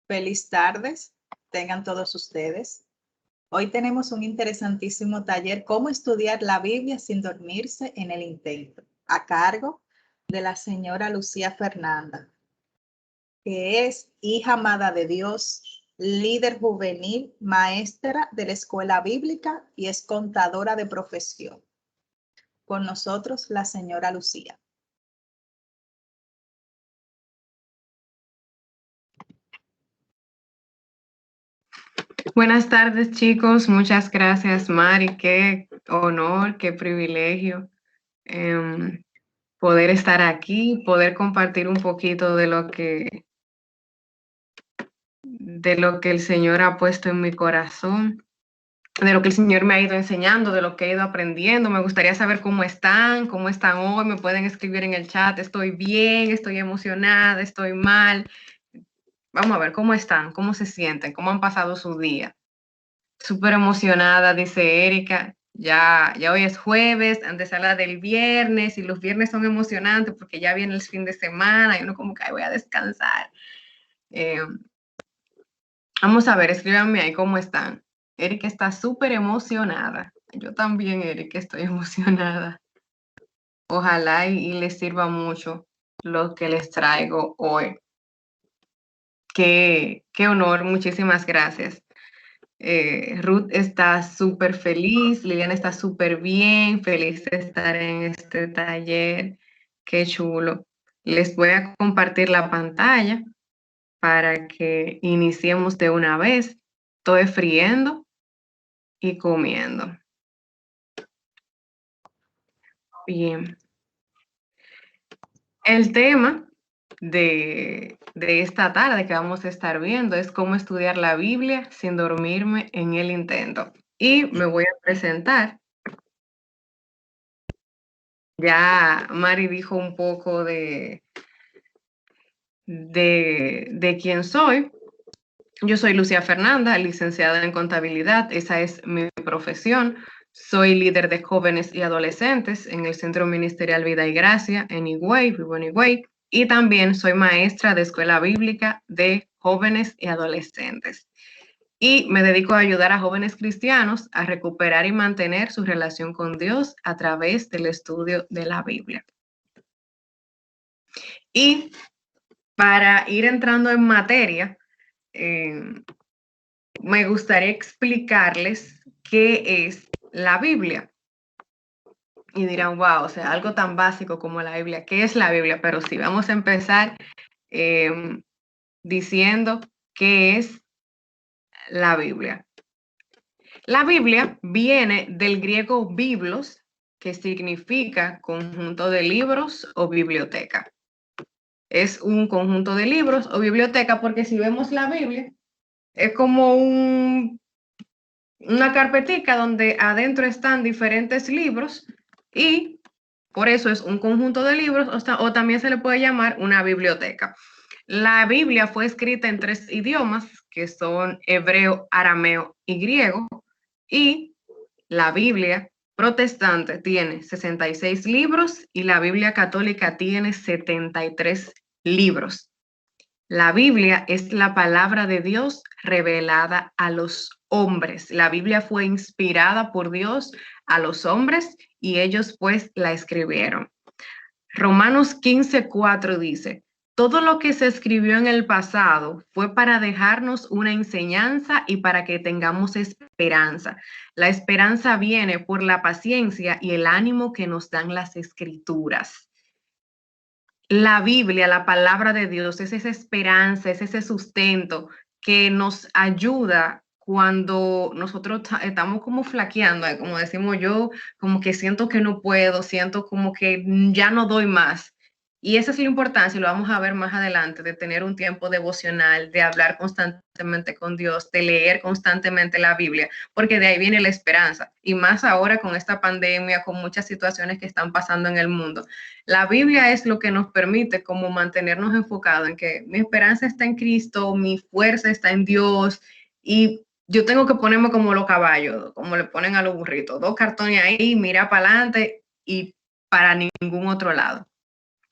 Feliz tardes, tengan todos ustedes. Hoy tenemos un interesantísimo taller, cómo estudiar la Biblia sin dormirse en el intento, a cargo de la señora Lucía Fernanda, que es hija amada de Dios, líder juvenil, maestra de la escuela bíblica y es contadora de profesión. Con nosotros, la señora Lucía. Buenas tardes, chicos. Muchas gracias, Mari. Qué honor, qué privilegio poder estar aquí, poder compartir un poquito de lo que el Señor ha puesto en mi corazón, de lo que el Señor me ha ido enseñando, de lo que he ido aprendiendo. Me gustaría saber cómo están hoy. Me pueden escribir en el chat. Estoy bien, estoy emocionada, estoy mal. Vamos a ver cómo están, cómo se sienten, cómo han pasado su día. Súper emocionada, dice Erika. Ya hoy es jueves, antesala del viernes, y los viernes son emocionantes porque ya viene el fin de semana y uno como que voy a descansar. Vamos a ver, escríbanme ahí cómo están. Erika está súper emocionada. Yo también, Erika, estoy emocionada. Ojalá y les sirva mucho lo que les traigo hoy. Qué honor, muchísimas gracias. Ruth está súper feliz, Liliana está súper bien, feliz de estar en este taller. Qué chulo. Les voy a compartir la pantalla para que iniciemos de una vez. Estoy friendo y comiendo. Bien. El tema de esta tarde que vamos a estar viendo es cómo estudiar la Biblia sin dormirme en el intento. Y me voy a presentar. Ya Mari dijo un poco de quién soy. Yo soy Lucía Fernanda, licenciada en contabilidad. Esa es mi profesión. Soy líder de jóvenes y adolescentes en el Centro Ministerial Vida y Gracia en Higüey, vivo en Higüey. Y también soy maestra de escuela bíblica de jóvenes y adolescentes. Y me dedico a ayudar a jóvenes cristianos a recuperar y mantener su relación con Dios a través del estudio de la Biblia. Y para ir entrando en materia, me gustaría explicarles qué es la Biblia. Y dirán, wow, o sea, algo tan básico como la Biblia. ¿Qué es la Biblia? Pero sí, vamos a empezar diciendo qué es la Biblia. La Biblia viene del griego biblos, que significa conjunto de libros o biblioteca. Es un conjunto de libros o biblioteca porque si vemos la Biblia, es como una carpetica donde adentro están diferentes libros y por eso es un conjunto de libros o también se le puede llamar una biblioteca. La Biblia fue escrita en 3 idiomas que son hebreo, arameo y griego, y la Biblia protestante tiene 66 libros y la Biblia católica tiene 73 libros. La Biblia es la palabra de Dios revelada a los hombres. La Biblia fue inspirada por Dios a los hombres y ellos pues la escribieron. Romanos 15:4 dice, todo lo que se escribió en el pasado fue para dejarnos una enseñanza y para que tengamos esperanza. La esperanza viene por la paciencia y el ánimo que nos dan las escrituras. La Biblia, la palabra de Dios, es esa esperanza, es ese sustento que nos ayuda cuando nosotros estamos como flaqueando, como decimos yo, como que siento que no puedo, siento como que ya no doy más. Y esa es la importancia, y lo vamos a ver más adelante, de tener un tiempo devocional, de hablar constantemente con Dios, de leer constantemente la Biblia, porque de ahí viene la esperanza. Y más ahora con esta pandemia, con muchas situaciones que están pasando en el mundo. La Biblia es lo que nos permite como mantenernos enfocados en que mi esperanza está en Cristo, mi fuerza está en Dios y yo tengo que ponerme como los caballos, como le ponen a los burritos, 2 cartones ahí, mira para adelante y para ningún otro lado.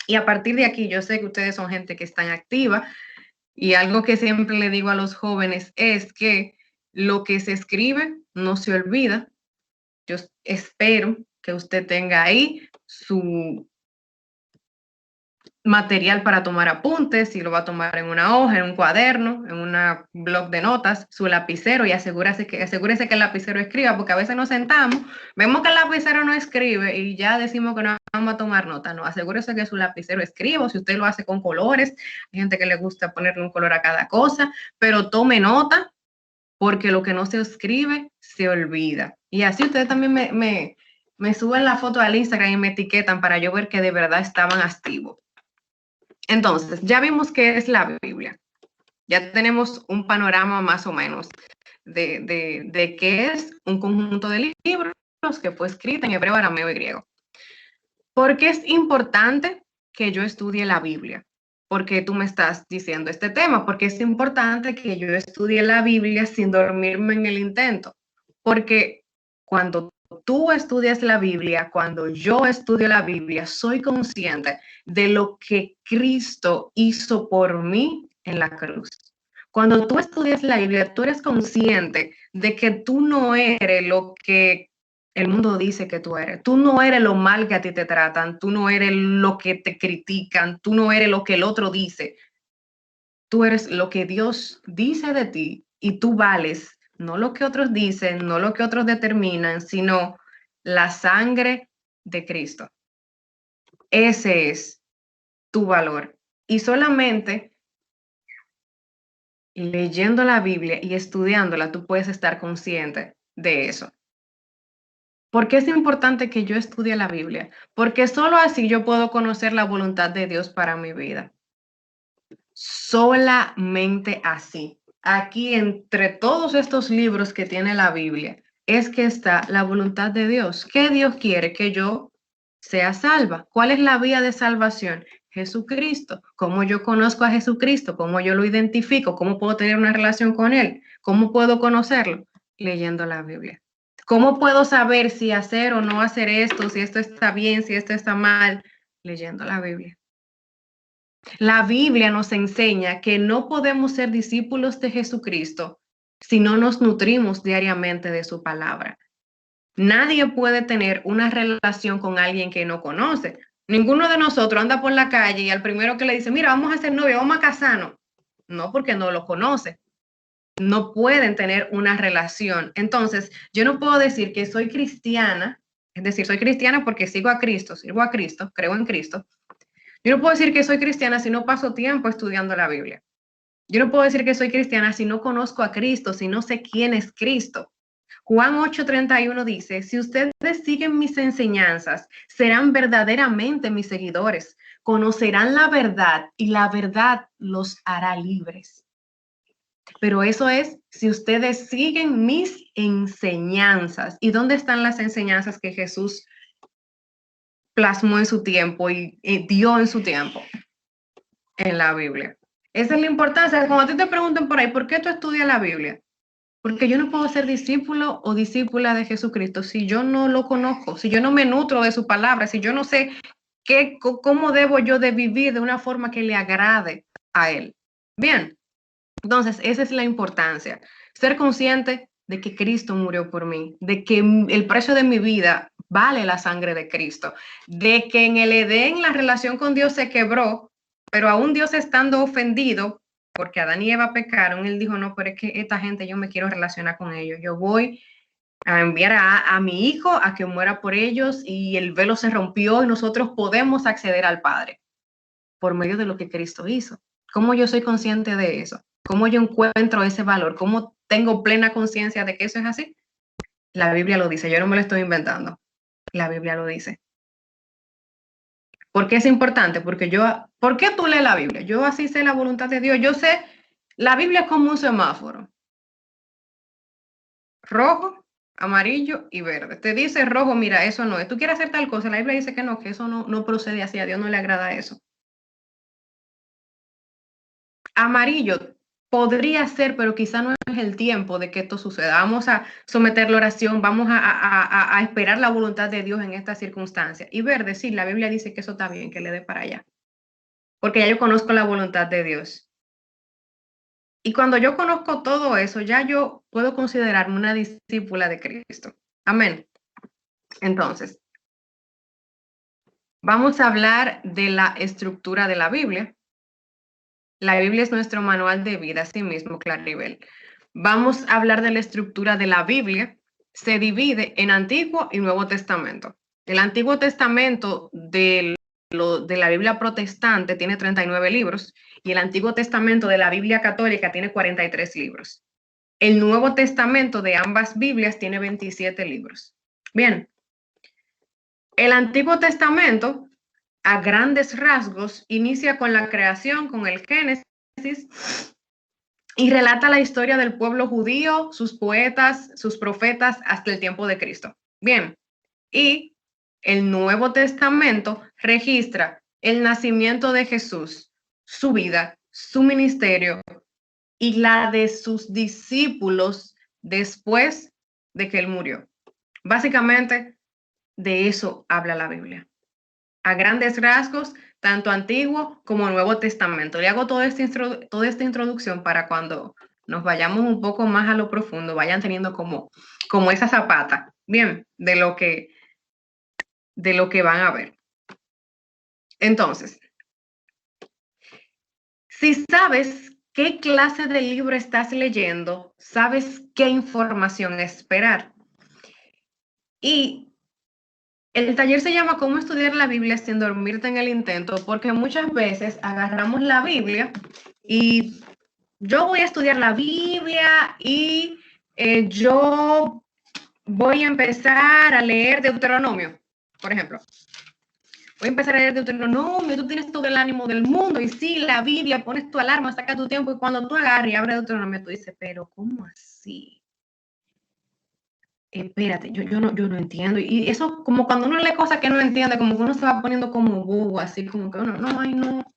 Y a partir de aquí, yo sé que ustedes son gente que están activa, Y algo que siempre le digo a los jóvenes es que lo que se escribe no se olvida. Yo espero que usted tenga ahí su material para tomar apuntes, si lo va a tomar en una hoja, en un cuaderno, en un blog de notas, su lapicero, y asegúrese que el lapicero escriba, porque a veces nos sentamos, vemos que el lapicero no escribe y ya decimos que no vamos a tomar nota. No, asegúrese que su lapicero escriba, si usted lo hace con colores, hay gente que le gusta ponerle un color a cada cosa, pero tome nota, porque lo que no se escribe se olvida. Y así ustedes también me suben la foto al Instagram y me etiquetan para yo ver que de verdad estaban activos. Entonces, ya vimos qué es la Biblia. Ya tenemos un panorama más o menos de qué es un conjunto de libros que fue escrito en hebreo, arameo y griego. ¿Por qué es importante que yo estudie la Biblia? Porque tú me estás diciendo este tema, porque es importante que yo estudie la Biblia sin dormirme en el intento. Porque cuando tú estudias la Biblia, cuando yo estudio la Biblia, soy consciente de lo que Cristo hizo por mí en la cruz. Cuando tú estudias la Biblia, tú eres consciente de que tú no eres lo que el mundo dice que tú eres. Tú no eres lo mal que a ti te tratan, tú no eres lo que te critican, tú no eres lo que el otro dice. Tú eres lo que Dios dice de ti y tú vales, no lo que otros dicen, no lo que otros determinan, sino la sangre de Cristo. Ese es tu valor. Y solamente leyendo la Biblia y estudiándola, tú puedes estar consciente de eso. ¿Por qué es importante que yo estudie la Biblia? Porque solo así yo puedo conocer la voluntad de Dios para mi vida. Solamente así. Aquí entre todos estos libros que tiene la Biblia, es que está la voluntad de Dios. ¿Qué Dios quiere? Que yo sea salva. ¿Cuál es la vía de salvación? Jesucristo. ¿Cómo yo conozco a Jesucristo? ¿Cómo yo lo identifico? ¿Cómo puedo tener una relación con Él? ¿Cómo puedo conocerlo? Leyendo la Biblia. ¿Cómo puedo saber si hacer o no hacer esto, si esto está bien, si esto está mal? Leyendo la Biblia. La Biblia nos enseña que no podemos ser discípulos de Jesucristo si no nos nutrimos diariamente de su palabra. Nadie puede tener una relación con alguien que no conoce. Ninguno de nosotros anda por la calle y al primero que le dice, mira, vamos a ser novios, vamos a casarnos. No, porque no lo conoce. No pueden tener una relación. Entonces, yo no puedo decir que soy cristiana, es decir, soy cristiana porque sigo a Cristo, sirvo a Cristo, creo en Cristo. Yo no puedo decir que soy cristiana si no paso tiempo estudiando la Biblia. Yo no puedo decir que soy cristiana si no conozco a Cristo, si no sé quién es Cristo. Juan 8:31 dice, si ustedes siguen mis enseñanzas, serán verdaderamente mis seguidores, conocerán la verdad y la verdad los hará libres. Pero eso es si ustedes siguen mis enseñanzas. ¿Y dónde están las enseñanzas que Jesús plasmó en su tiempo y dio en su tiempo? En la Biblia. Esa es la importancia. Cuando a ti te preguntan por ahí, ¿por qué tú estudias la Biblia? Porque yo no puedo ser discípulo o discípula de Jesucristo si yo no lo conozco, si yo no me nutro de su palabra, si yo no sé cómo debo yo de vivir de una forma que le agrade a Él. Bien, entonces esa es la importancia. Ser consciente de que Cristo murió por mí, de que el precio de mi vida vale la sangre de Cristo, de que en el Edén la relación con Dios se quebró, pero aún Dios estando ofendido, porque Adán y Eva pecaron, él dijo, no, pero es que esta gente yo me quiero relacionar con ellos, yo voy a enviar a mi hijo a que muera por ellos y el velo se rompió y nosotros podemos acceder al Padre por medio de lo que Cristo hizo. ¿Cómo yo soy consciente de eso? ¿Cómo yo encuentro ese valor? ¿Cómo tengo plena conciencia de que eso es así? La Biblia lo dice, yo no me lo estoy inventando. La Biblia lo dice. ¿Por qué es importante? ¿Por qué tú lees la Biblia? Yo así sé la voluntad de Dios. Yo sé, la Biblia es como un semáforo. Rojo, amarillo y verde. Te dice rojo, mira, eso no es. Tú quieres hacer tal cosa, la Biblia dice que no, que eso no procede así, a Dios no le agrada eso. Amarillo, podría ser, pero quizá no es el tiempo de que esto suceda. Vamos a someter la oración, vamos a esperar la voluntad de Dios en esta circunstancia. Y verde, sí, la Biblia dice que eso está bien, que le dé para allá. Porque ya yo conozco la voluntad de Dios. Y cuando yo conozco todo eso, ya yo puedo considerarme una discípula de Cristo. Amén. Entonces, vamos a hablar de la estructura de la Biblia. La Biblia es nuestro manual de vida, así mismo, Claribel. Vamos a hablar de la estructura de la Biblia. Se divide en Antiguo y Nuevo Testamento. El Antiguo Testamento de la Biblia protestante tiene 39 libros y el Antiguo Testamento de la Biblia católica tiene 43 libros. El Nuevo Testamento de ambas Biblias tiene 27 libros. Bien, el Antiguo Testamento, a grandes rasgos, inicia con la creación, con el Génesis, y relata la historia del pueblo judío, sus poetas, sus profetas, hasta el tiempo de Cristo. Bien, y el Nuevo Testamento registra el nacimiento de Jesús, su vida, su ministerio y la de sus discípulos después de que él murió. Básicamente, de eso habla la Biblia. A grandes rasgos, tanto Antiguo como Nuevo Testamento. Le hago toda esta introducción para cuando nos vayamos un poco más a lo profundo, vayan teniendo como esa zapata, bien, de lo que van a ver. Entonces, si sabes qué clase de libro estás leyendo, sabes qué información esperar. Y el taller se llama ¿Cómo estudiar la Biblia sin dormirte en el intento? Porque muchas veces agarramos la Biblia y yo voy a estudiar la Biblia y yo voy a empezar a leer Deuteronomio, por ejemplo. Voy a empezar a leer Deuteronomio, tú tienes todo el ánimo del mundo y sí, la Biblia, pones tu alarma, saca tu tiempo y cuando tú agarres y abres Deuteronomio, tú dices, pero ¿cómo así? Espérate, yo no entiendo. Y eso, como cuando uno lee cosas que no entiende, como que uno se va poniendo como bobo, así como que uno, no, ay, no.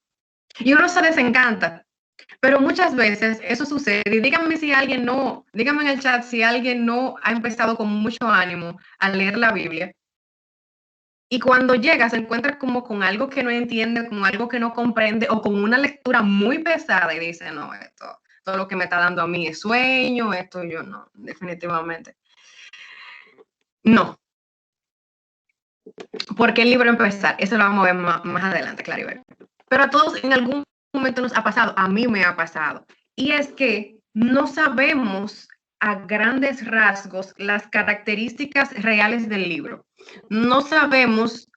Y uno se desencanta. Pero muchas veces eso sucede. Y díganme si alguien no, díganme en el chat si alguien no ha empezado con mucho ánimo a leer la Biblia. Y cuando llega se encuentra como con algo que no entiende, con algo que no comprende, o con una lectura muy pesada y dice, no, esto, todo lo que me está dando a mí es sueño, esto yo no, definitivamente. No. ¿Por qué el libro empezar? Eso lo vamos a ver más adelante, Claribel. Pero a todos en algún momento nos ha pasado, a mí me ha pasado. Y es que no sabemos a grandes rasgos las características reales del libro. No sabemos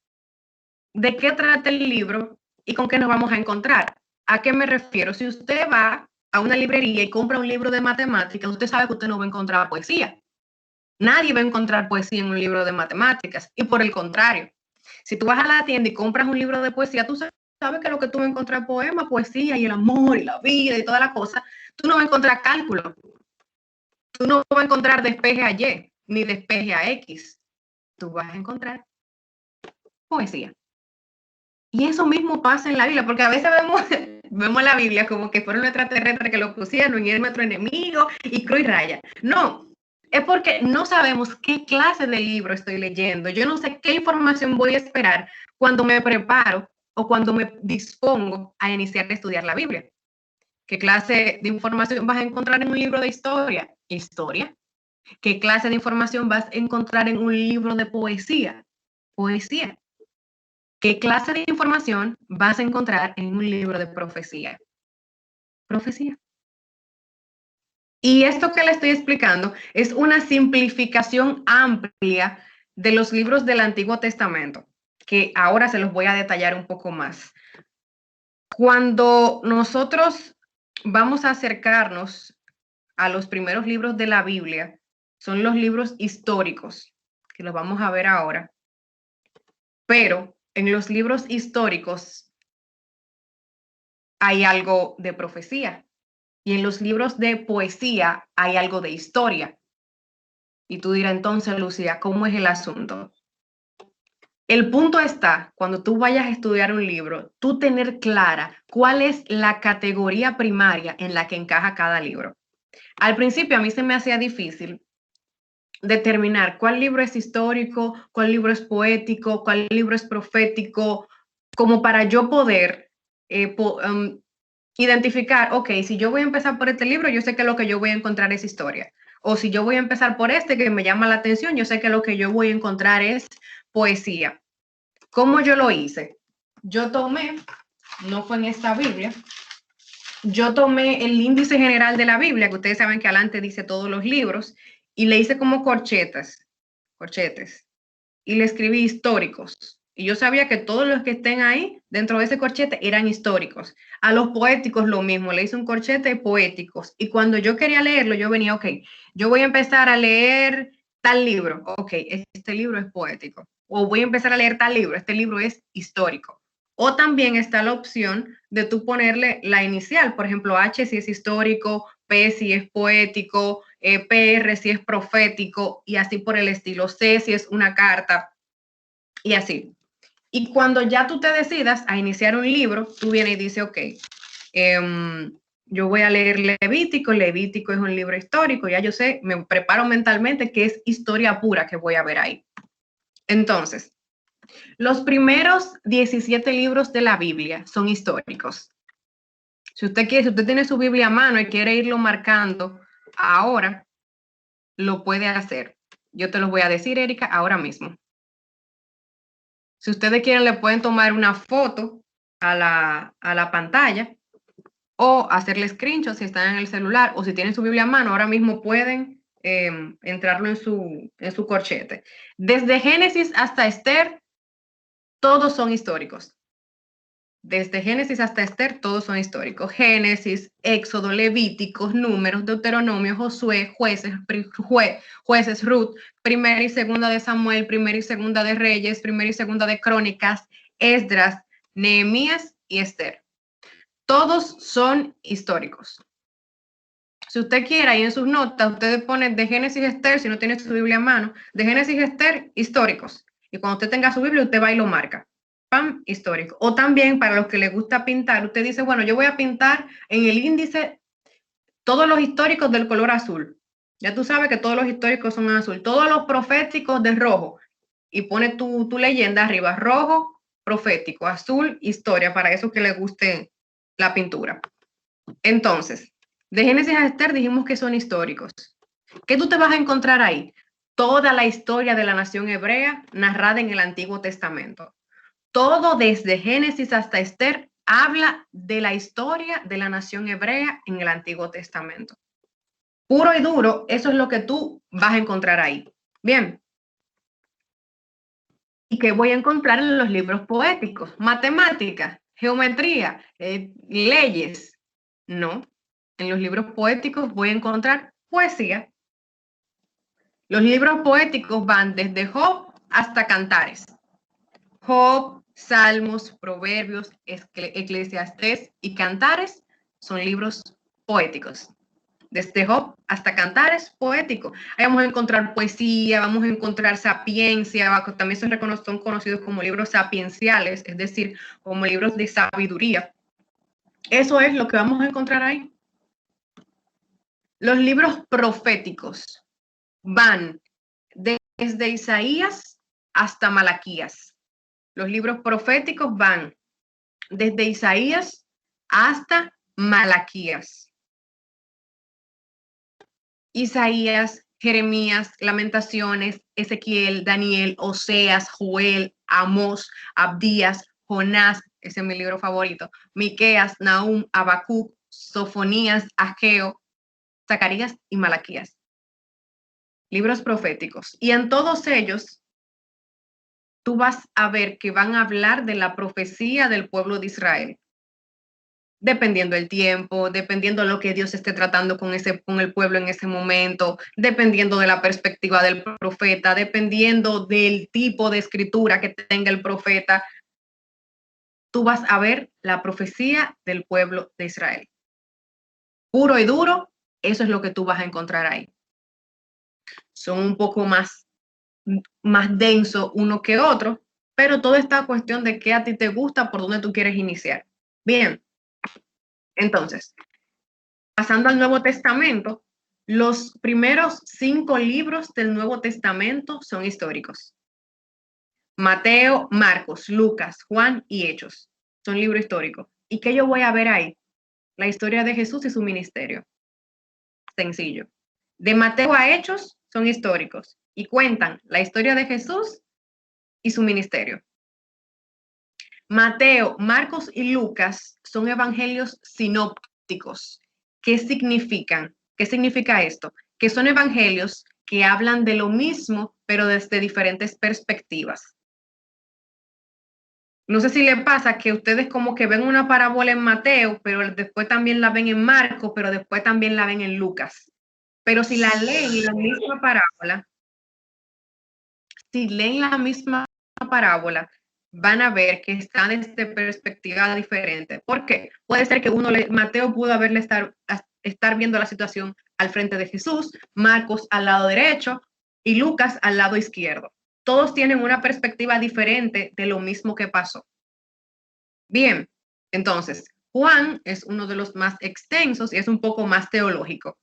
de qué trata el libro y con qué nos vamos a encontrar. ¿A qué me refiero? Si usted va a una librería y compra un libro de matemáticas, usted sabe que usted no va a encontrar poesía. Nadie va a encontrar poesía en un libro de matemáticas. Y por el contrario, si tú vas a la tienda y compras un libro de poesía, tú sabes que lo que tú vas a encontrar es poema, poesía y el amor y la vida y toda la cosa. Tú no vas a encontrar cálculo. Tú no vas a encontrar despeje a Y ni despeje a X. Tú vas a encontrar poesía. Y eso mismo pasa en la Biblia, porque a veces vemos la Biblia como que fueron extraterrestres que lo pusieron y es nuestro enemigo y cruz y raya. No, es porque no sabemos qué clase de libro estoy leyendo. Yo no sé qué información voy a esperar cuando me preparo o cuando me dispongo a iniciar a estudiar la Biblia. ¿Qué clase de información vas a encontrar en un libro de historia? Historia. ¿Qué clase de información vas a encontrar en un libro de poesía? Poesía. ¿Qué clase de información vas a encontrar en un libro de profecía? Profecía. Y esto que le estoy explicando es una simplificación amplia de los libros del Antiguo Testamento, que ahora se los voy a detallar un poco más. Cuando nosotros vamos a acercarnos a los primeros libros de la Biblia, son los libros históricos, que los vamos a ver ahora. Pero en los libros históricos hay algo de profecía y en los libros de poesía hay algo de historia. Y tú dirás entonces, Lucía, ¿cómo es el asunto? El punto está, cuando tú vayas a estudiar un libro, tú tener clara cuál es la categoría primaria en la que encaja cada libro. Al principio a mí se me hacía difícil determinar cuál libro es histórico, cuál libro es poético, cuál libro es profético, como para yo poder identificar, ok, si yo voy a empezar por este libro, yo sé que lo que yo voy a encontrar es historia. O si yo voy a empezar por este que me llama la atención, yo sé que lo que yo voy a encontrar es poesía. ¿Cómo yo lo hice? Yo tomé, no fue en esta Biblia, yo tomé el índice general de la Biblia, que ustedes saben que adelante dice todos los libros, y le hice como corchetes, y le escribí históricos. Y yo sabía que todos los que estén ahí dentro de ese corchete eran históricos. A los poéticos lo mismo, le hice un corchete de poéticos. Y cuando yo quería leerlo, yo venía, ok, yo voy a empezar a leer tal libro. Ok, este libro es poético. O voy a empezar a leer tal libro, este libro es histórico. O también está la opción de tú ponerle la inicial, por ejemplo, H si es histórico, P si es poético, PR si es profético y así por el estilo, C si es una carta y así. Y cuando ya tú te decidas a iniciar un libro, tú vienes y dices, ok, yo voy a leer Levítico, Levítico es un libro histórico, ya yo sé, me preparo mentalmente que es historia pura que voy a ver ahí. Entonces, los primeros 17 libros de la Biblia son históricos. Si usted quiere, si usted tiene su Biblia a mano y quiere irlo marcando ahora, lo puede hacer. Yo te lo voy a decir, Erika, ahora mismo. Si ustedes quieren, le pueden tomar una foto a la pantalla o hacerle screenshot si están en el celular o si tienen su Biblia a mano, ahora mismo pueden entrarlo en su corchete. Desde Génesis hasta Esther, todos son históricos. Desde Génesis hasta Esther, todos son históricos. Génesis, Éxodo, Levíticos, Números, Deuteronomio, Josué, Jueces, Ruth, Primera y Segunda de Samuel, Primera y Segunda de Reyes, Primera y Segunda de Crónicas, Esdras, Nehemías y Esther. Todos son históricos. Si usted quiere, ahí en sus notas, ustedes ponen de Génesis a Esther, si no tiene su Biblia a mano, de Génesis a Esther, históricos. Y cuando usted tenga su Biblia, usted va y lo marca. ¡Pam! Histórico. O también para los que les gusta pintar, usted dice, bueno, yo voy a pintar en el índice todos los históricos del color azul. Ya tú sabes que todos los históricos son azul. Todos los proféticos de rojo. Y pone tu leyenda arriba. Rojo, profético. Azul, historia. Para esos que les guste la pintura. Entonces, de Génesis a Esther dijimos que son históricos. ¿Qué tú te vas a encontrar ahí? Toda la historia de la nación hebrea narrada en el Antiguo Testamento. Todo desde Génesis hasta Esther habla de la historia de la nación hebrea en el Antiguo Testamento. Puro y duro, eso es lo que tú vas a encontrar ahí. Bien. ¿Y qué voy a encontrar en los libros poéticos? Matemáticas, geometría, leyes. No. En los libros poéticos voy a encontrar poesía. Los libros poéticos van desde Job hasta Cantares. Job, Salmos, Proverbios, Eclesiastés y Cantares son libros poéticos. Desde Job hasta Cantares, poético. Ahí vamos a encontrar poesía, vamos a encontrar sapiencia, también son conocidos como libros sapienciales, es decir, como libros de sabiduría. Eso es lo que vamos a encontrar ahí. Los libros proféticos van desde Isaías hasta Malaquías. Los libros proféticos van desde Isaías hasta Malaquías. Isaías, Jeremías, Lamentaciones, Ezequiel, Daniel, Oseas, Joel, Amós, Abdías, Jonás, ese es mi libro favorito, Miqueas, Nahum, Habacuc, Sofonías, Ageo, Zacarías y Malaquías. Libros proféticos. Y en todos ellos, tú vas a ver que van a hablar de la profecía del pueblo de Israel. Dependiendo del tiempo, dependiendo de lo que Dios esté tratando con el pueblo en ese momento, dependiendo de la perspectiva del profeta, dependiendo del tipo de escritura que tenga el profeta, tú vas a ver la profecía del pueblo de Israel. Puro y duro, eso es lo que tú vas a encontrar ahí. Son un poco más denso uno que otro, pero todo está cuestión de qué a ti te gusta, por dónde tú quieres iniciar. Bien, entonces, pasando al Nuevo Testamento, los primeros 5 libros del Nuevo Testamento son históricos. Mateo, Marcos, Lucas, Juan y Hechos son libros históricos. ¿Y qué yo voy a ver ahí? la historia de Jesús y su ministerio. Sencillo. De Mateo a Hechos son históricos y cuentan la historia de Jesús y su ministerio. Mateo, Marcos y Lucas son evangelios sinópticos. ¿Qué significan? ¿Qué significa esto? Que son evangelios que hablan de lo mismo, pero desde diferentes perspectivas. No sé si le pasa que ustedes como que ven una parábola en Mateo, pero después también la ven en Marcos, pero después también la ven en Lucas. Pero si la leen la misma parábola, van a ver que está desde perspectiva diferente. ¿Por qué? Puede ser que Mateo pudo estar viendo la situación al frente de Jesús, Marcos al lado derecho y Lucas al lado izquierdo. Todos tienen una perspectiva diferente de lo mismo que pasó. Bien, entonces, Juan es uno de los más extensos y es un poco más teológico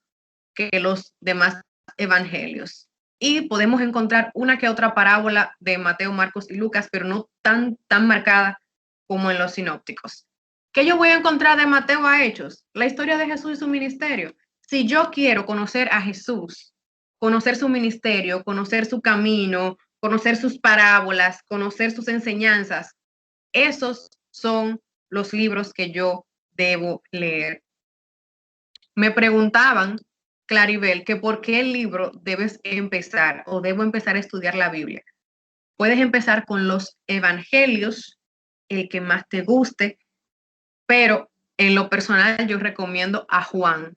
que los demás evangelios. Y podemos encontrar una que otra parábola de Mateo, Marcos y Lucas, pero no tan marcada como en los sinópticos. ¿Qué yo voy a encontrar de Mateo a Hechos? La historia de Jesús y su ministerio. Si yo quiero conocer a Jesús, conocer su ministerio, conocer su camino, conocer sus parábolas, conocer sus enseñanzas, esos son los libros que yo debo leer. Me preguntaban, Claribel, que por qué el libro debes empezar o debo empezar a estudiar la Biblia. Puedes empezar con los evangelios, el que más te guste, pero en lo personal yo recomiendo a Juan.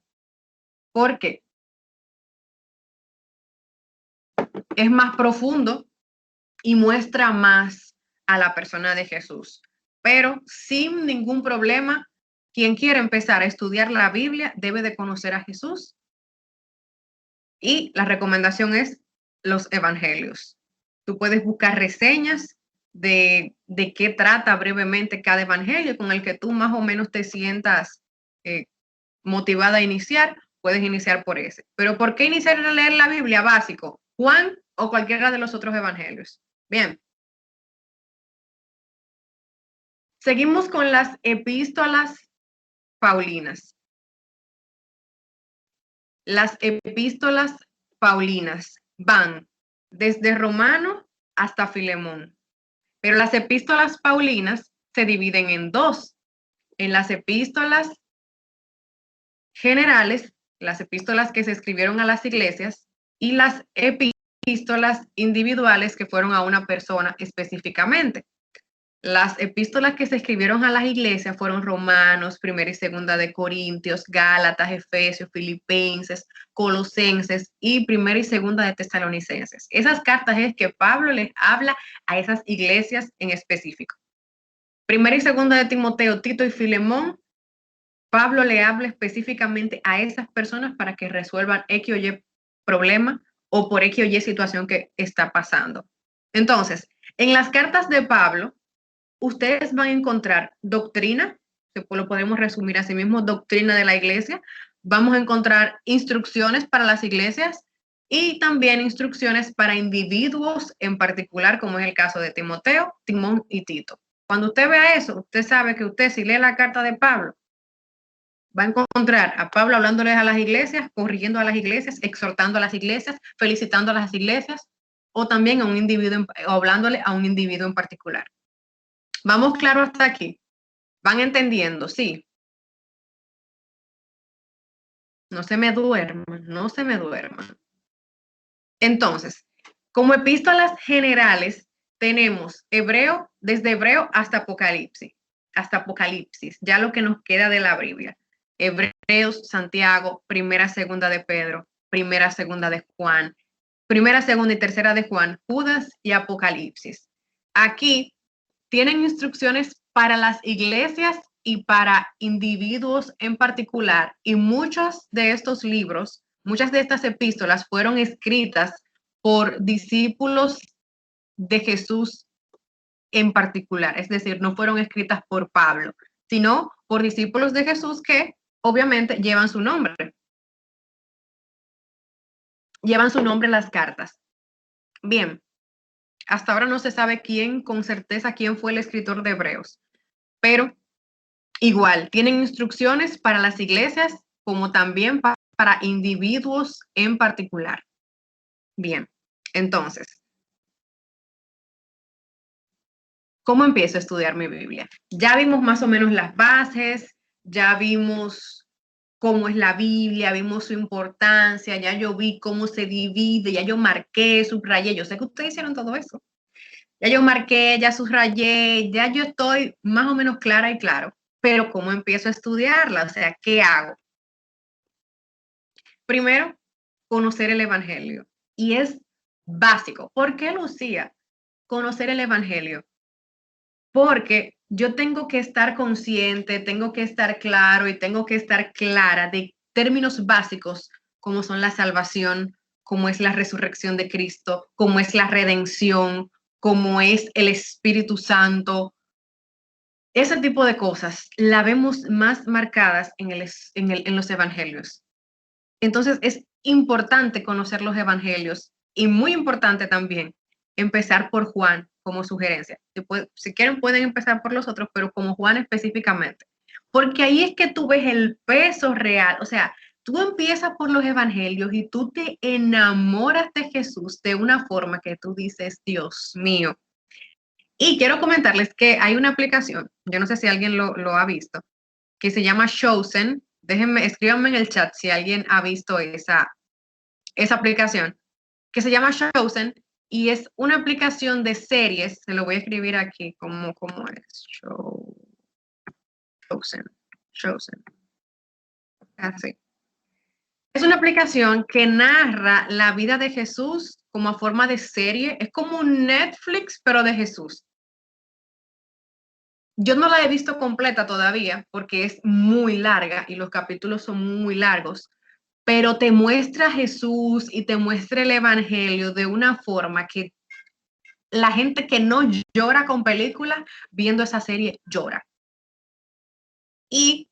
¿Por qué? Es más profundo y muestra más a la persona de Jesús. Pero sin ningún problema, quien quiera empezar a estudiar la Biblia debe de conocer a Jesús. Y la recomendación es los evangelios. Tú puedes buscar reseñas de qué trata brevemente cada evangelio con el que tú más o menos te sientas motivada a iniciar. Puedes iniciar por ese. Pero ¿por qué iniciar a leer la Biblia? Básico, Juan o cualquiera de los otros evangelios. Bien. Seguimos con las epístolas paulinas. Las epístolas paulinas van desde Romano hasta Filemón. Pero las epístolas paulinas se dividen en dos. En las epístolas generales, las epístolas que se escribieron a las iglesias, y las epístolas individuales que fueron a una persona específicamente. Las epístolas que se escribieron a las iglesias fueron Romanos, Primera y Segunda de Corintios, Gálatas, Efesios, Filipenses, Colosenses y Primera y Segunda de Tesalonicenses. Esas cartas es que Pablo les habla a esas iglesias en específico. Primera y Segunda de Timoteo, Tito y Filemón, Pablo le habla específicamente a esas personas para que resuelvan X o Y problema o por X o Y situación que está pasando. Entonces, en las cartas de Pablo, ustedes van a encontrar doctrina, que lo podemos resumir así mismo, doctrina de la iglesia. Vamos a encontrar instrucciones para las iglesias y también instrucciones para individuos en particular, como es el caso de Timoteo, Timón y Tito. Cuando usted vea eso, usted sabe que usted, si lee la carta de Pablo, va a encontrar a Pablo hablándoles a las iglesias, corrigiendo a las iglesias, exhortando a las iglesias, felicitando a las iglesias, o también a un individuo, o hablándole a un individuo en particular. ¿Vamos claro hasta aquí? ¿Van entendiendo? Sí. No se me duerman, no se me duerman. Entonces, como epístolas generales, tenemos Hebreo, desde Hebreo hasta Apocalipsis, ya lo que nos queda de la Biblia. Hebreos, Santiago, Primera, Segunda de Pedro, Primera, Segunda de Juan, Primera, Segunda y Tercera de Juan, Judas y Apocalipsis. Aquí tienen instrucciones para las iglesias y para individuos en particular, y muchos de estos libros, muchas de estas epístolas fueron escritas por discípulos de Jesús en particular, es decir, no fueron escritas por Pablo, sino por discípulos de Jesús que obviamente llevan su nombre. Llevan su nombre las cartas. Bien, hasta ahora no se sabe con certeza quién fue el escritor de Hebreos, pero Igual, tienen instrucciones para las iglesias como también para individuos en particular. Bien, entonces, ¿cómo empiezo a estudiar mi Biblia? Ya vimos más o menos las bases, ya vimos cómo es la Biblia, vimos su importancia, ya yo vi cómo se divide, ya yo marqué, subrayé, yo sé que ustedes hicieron todo eso. Ya yo marqué, ya subrayé, ya yo estoy más o menos clara y claro, pero ¿cómo empiezo a estudiarla? O sea, ¿qué hago? Primero, conocer el Evangelio. Y es básico. ¿Por qué, Lucía? Conocer el Evangelio. Porque yo tengo que estar consciente, tengo que estar claro y tengo que estar clara de términos básicos como son la salvación, como es la resurrección de Cristo, como es la redención, como es el Espíritu Santo. Ese tipo de cosas la vemos más marcadas en los evangelios. Entonces es importante conocer los evangelios y muy importante también empezar por Juan como sugerencia. Si quieren pueden empezar por los otros, pero como Juan específicamente. Porque ahí es que tú ves el peso real. O sea, tú empiezas por los evangelios y tú te enamoras de Jesús de una forma que tú dices, Dios mío. Y quiero comentarles que hay una aplicación, yo no sé si alguien lo ha visto, que se llama Chosen. Déjenme, escríbanme en el chat si alguien ha visto esa aplicación, que se llama Chosen y es una aplicación de series. Se lo voy a escribir aquí, como es? Chosen. Chosen. Así. Es una aplicación que narra la vida de Jesús como a forma de serie. Es como un Netflix, pero de Jesús. Yo no la he visto completa todavía porque es muy larga y los capítulos son muy largos, pero te muestra a Jesús y te muestra el Evangelio de una forma que la gente que no llora con películas, viendo esa serie, llora. Y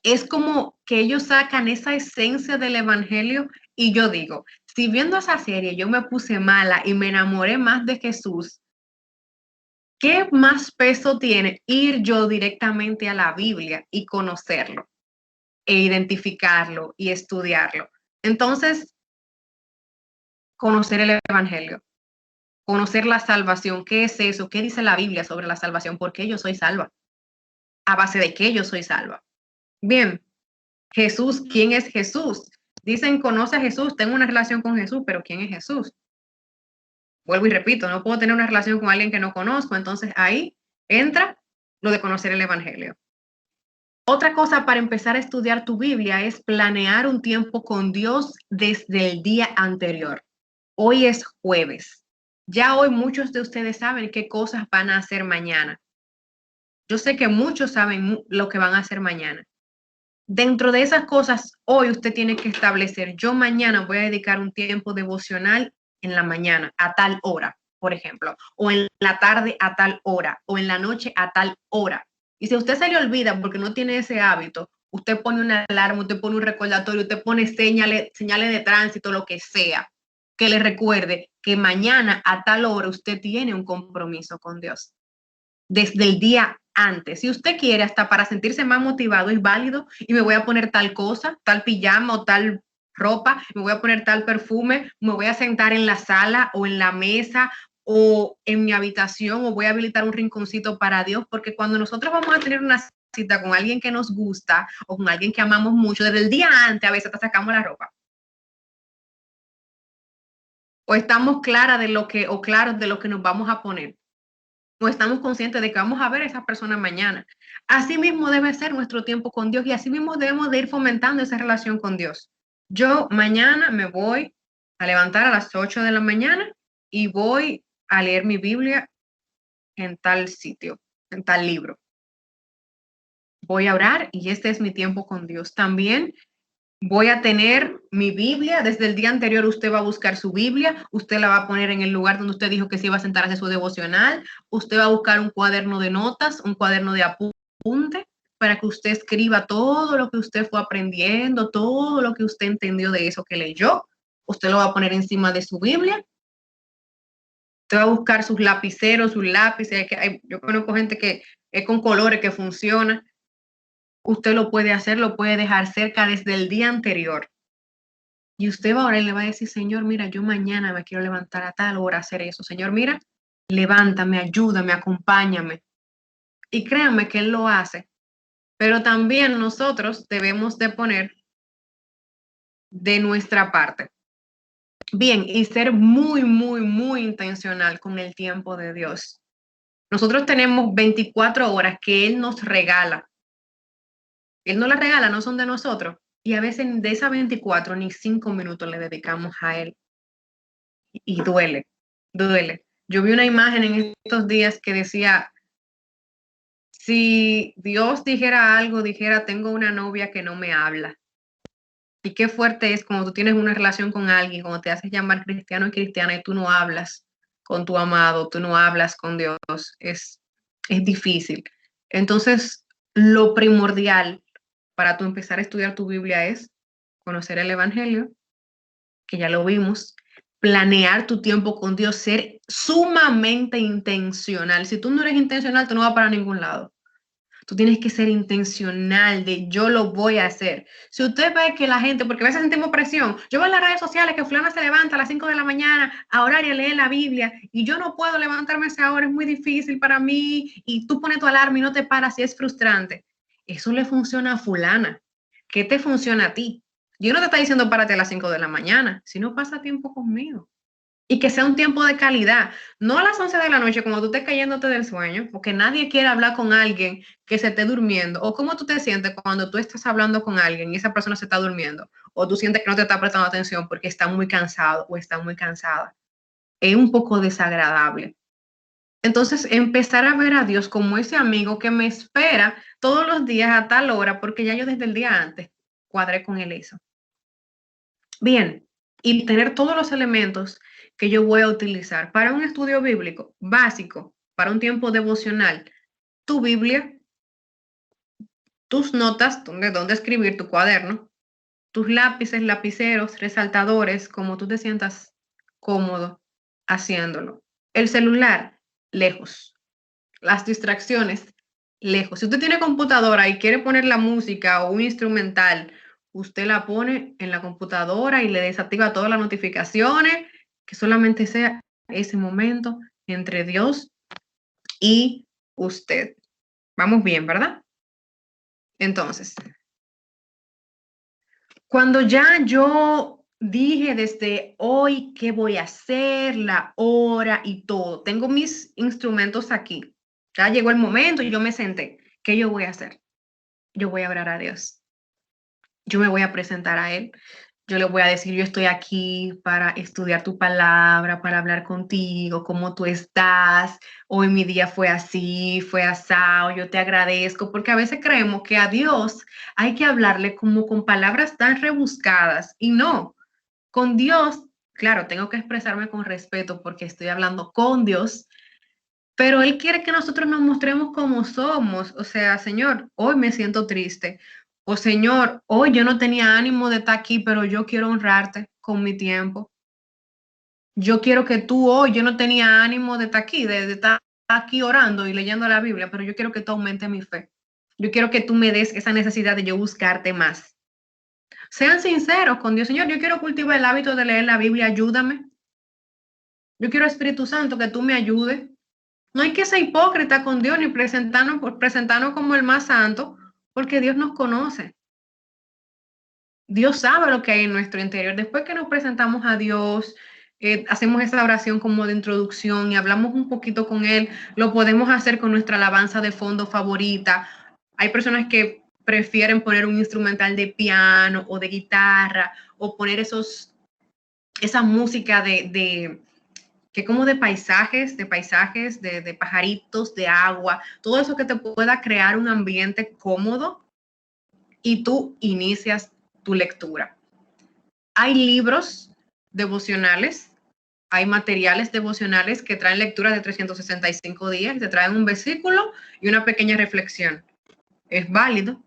es como que ellos sacan esa esencia del Evangelio y yo digo, si viendo esa serie yo me puse mala y me enamoré más de Jesús, ¿qué más peso tiene ir yo directamente a la Biblia y conocerlo e identificarlo y estudiarlo? Entonces, conocer el Evangelio, conocer la salvación, ¿qué es eso? ¿Qué dice la Biblia sobre la salvación? ¿Por qué yo soy salva? ¿A base de qué yo soy salva? Bien, Jesús, ¿quién es Jesús? Dicen, conoce a Jesús, tengo una relación con Jesús, pero ¿quién es Jesús? Vuelvo y repito, no puedo tener una relación con alguien que no conozco, entonces ahí entra lo de conocer el Evangelio. Otra cosa para empezar a estudiar tu Biblia es planear un tiempo con Dios desde el día anterior. Hoy es jueves. Ya hoy muchos de ustedes saben qué cosas van a hacer mañana. Yo sé que muchos saben lo que van a hacer mañana. Dentro de esas cosas, hoy usted tiene que establecer, yo mañana voy a dedicar un tiempo devocional en la mañana a tal hora, por ejemplo, o en la tarde a tal hora, o en la noche a tal hora. Y si usted se le olvida porque no tiene ese hábito, usted pone una alarma, usted pone un recordatorio, usted pone señales de tránsito, lo que sea, que le recuerde que mañana a tal hora usted tiene un compromiso con Dios desde el día antes. Si usted quiere, hasta para sentirse más motivado, es válido y me voy a poner tal cosa, tal pijama o tal ropa, me voy a poner tal perfume, me voy a sentar en la sala o en la mesa o en mi habitación o voy a habilitar un rinconcito para Dios, porque cuando nosotros vamos a tener una cita con alguien que nos gusta o con alguien que amamos mucho, desde el día antes a veces te sacamos la ropa. O estamos claras de lo que, o claros de lo que nos vamos a poner. O estamos conscientes de que vamos a ver a esa persona mañana. Así mismo debe ser nuestro tiempo con Dios y así mismo debemos de ir fomentando esa relación con Dios. Yo mañana me voy a levantar a las 8 de la mañana y voy a leer mi Biblia en tal sitio, en tal libro. Voy a orar y este es mi tiempo con Dios. También voy a tener mi Biblia. Desde el día anterior usted va a buscar su Biblia, usted la va a poner en el lugar donde usted dijo que se iba a sentar a hacer su devocional, usted va a buscar un cuaderno de notas, un cuaderno de apunte, para que usted escriba todo lo que usted fue aprendiendo, todo lo que usted entendió de eso que leyó. Usted lo va a poner encima de su Biblia. Usted va a buscar sus lapiceros, sus lápices. Yo conozco gente que es con colores que funciona. usted lo puede hacer, lo puede dejar cerca desde el día anterior. Y usted va a orar y le va a decir, Señor, mira, yo mañana me quiero levantar a tal hora a hacer eso. Señor, mira, levántame, ayúdame, acompáñame. Y créanme que Él lo hace. Pero también nosotros debemos de poner de nuestra parte. Bien, y ser muy, muy, muy intencional con el tiempo de Dios. Nosotros tenemos 24 horas que Él nos regala. Él nos las regala, no son de nosotros. Y a veces de esas 24 ni 5 minutos le dedicamos a Él. Y duele, duele. Yo vi una imagen en estos días que decía, si Dios dijera algo, dijera, tengo una novia que no me habla. Y qué fuerte es cuando tú tienes una relación con alguien, cuando te haces llamar cristiano y cristiana y tú no hablas con tu amado, tú no hablas con Dios, es difícil. Entonces, lo primordial para tú empezar a estudiar tu Biblia es conocer el Evangelio, que ya lo vimos, planear tu tiempo con Dios, ser sumamente intencional. Si tú no eres intencional, tú no vas para ningún lado. Tú tienes que ser intencional de yo lo voy a hacer. Si usted ve que la gente, porque a veces sentimos presión, yo veo en las redes sociales que fulana se levanta a las 5 de la mañana a orar y a leer la Biblia y yo no puedo levantarme a esa hora, es muy difícil para mí y tú pones tu alarma y no te paras y es frustrante. Eso le funciona a fulana. ¿Qué te funciona a ti? Yo no te estoy diciendo párate a las 5 de la mañana, sino pasa tiempo conmigo. Y que sea un tiempo de calidad, no a las 11 de la noche cuando tú estés cayéndote del sueño, porque nadie quiere hablar con alguien que se esté durmiendo. O cómo tú te sientes cuando tú estás hablando con alguien y esa persona se está durmiendo. O tú sientes que no te está prestando atención porque está muy cansado o está muy cansada. Es un poco desagradable. Entonces, empezar a ver a Dios como ese amigo que me espera todos los días a tal hora, porque ya yo desde el día antes cuadré con él eso. Bien, y tener todos los elementos que yo voy a utilizar para un estudio bíblico básico, para un tiempo devocional, tu Biblia, tus notas, donde escribir tu cuaderno, tus lápices, lapiceros, resaltadores, como tú te sientas cómodo haciéndolo. El celular, lejos. Las distracciones, lejos. Si usted tiene computadora y quiere poner la música o un instrumental, usted la pone en la computadora y le desactiva todas las notificaciones, que solamente sea ese momento entre Dios y usted. Vamos bien, ¿verdad? Entonces, cuando ya yo dije desde hoy qué voy a hacer, la hora y todo, tengo mis instrumentos aquí. Ya llegó el momento y yo me senté. ¿Qué yo voy a hacer? Yo voy a orar a Dios. Yo me voy a presentar a Él. Yo le voy a decir, yo estoy aquí para estudiar tu palabra, para hablar contigo, cómo tú estás. Hoy mi día fue así, fue asado, yo te agradezco, porque a veces creemos que a Dios hay que hablarle como con palabras tan rebuscadas y no, con Dios, claro, tengo que expresarme con respeto porque estoy hablando con Dios, pero Él quiere que nosotros nos mostremos como somos. O sea, Señor, hoy me siento triste. O Señor, hoy yo no tenía ánimo de estar aquí, pero yo quiero honrarte con mi tiempo. Yo quiero que tú hoy, yo no tenía ánimo de estar aquí, de estar aquí orando y leyendo la Biblia, pero yo quiero que tú aumentes mi fe. Yo quiero que tú me des esa necesidad de yo buscarte más. Sean sinceros con Dios. Señor, yo quiero cultivar el hábito de leer la Biblia, ayúdame. Yo quiero, Espíritu Santo, que tú me ayudes. No hay que ser hipócrita con Dios ni presentarnos como el más santo, porque Dios nos conoce. Dios sabe lo que hay en nuestro interior. Después que nos presentamos a Dios, hacemos esa oración como de introducción y hablamos un poquito con Él, lo podemos hacer con nuestra alabanza de fondo favorita. Hay personas que prefieren poner un instrumental de piano o de guitarra o poner esa música que como de paisajes, de pajaritos, de agua, todo eso que te pueda crear un ambiente cómodo y tú inicias tu lectura. Hay libros devocionales, hay materiales devocionales que traen lectura de 365 días, te traen un versículo y una pequeña reflexión. Es válido,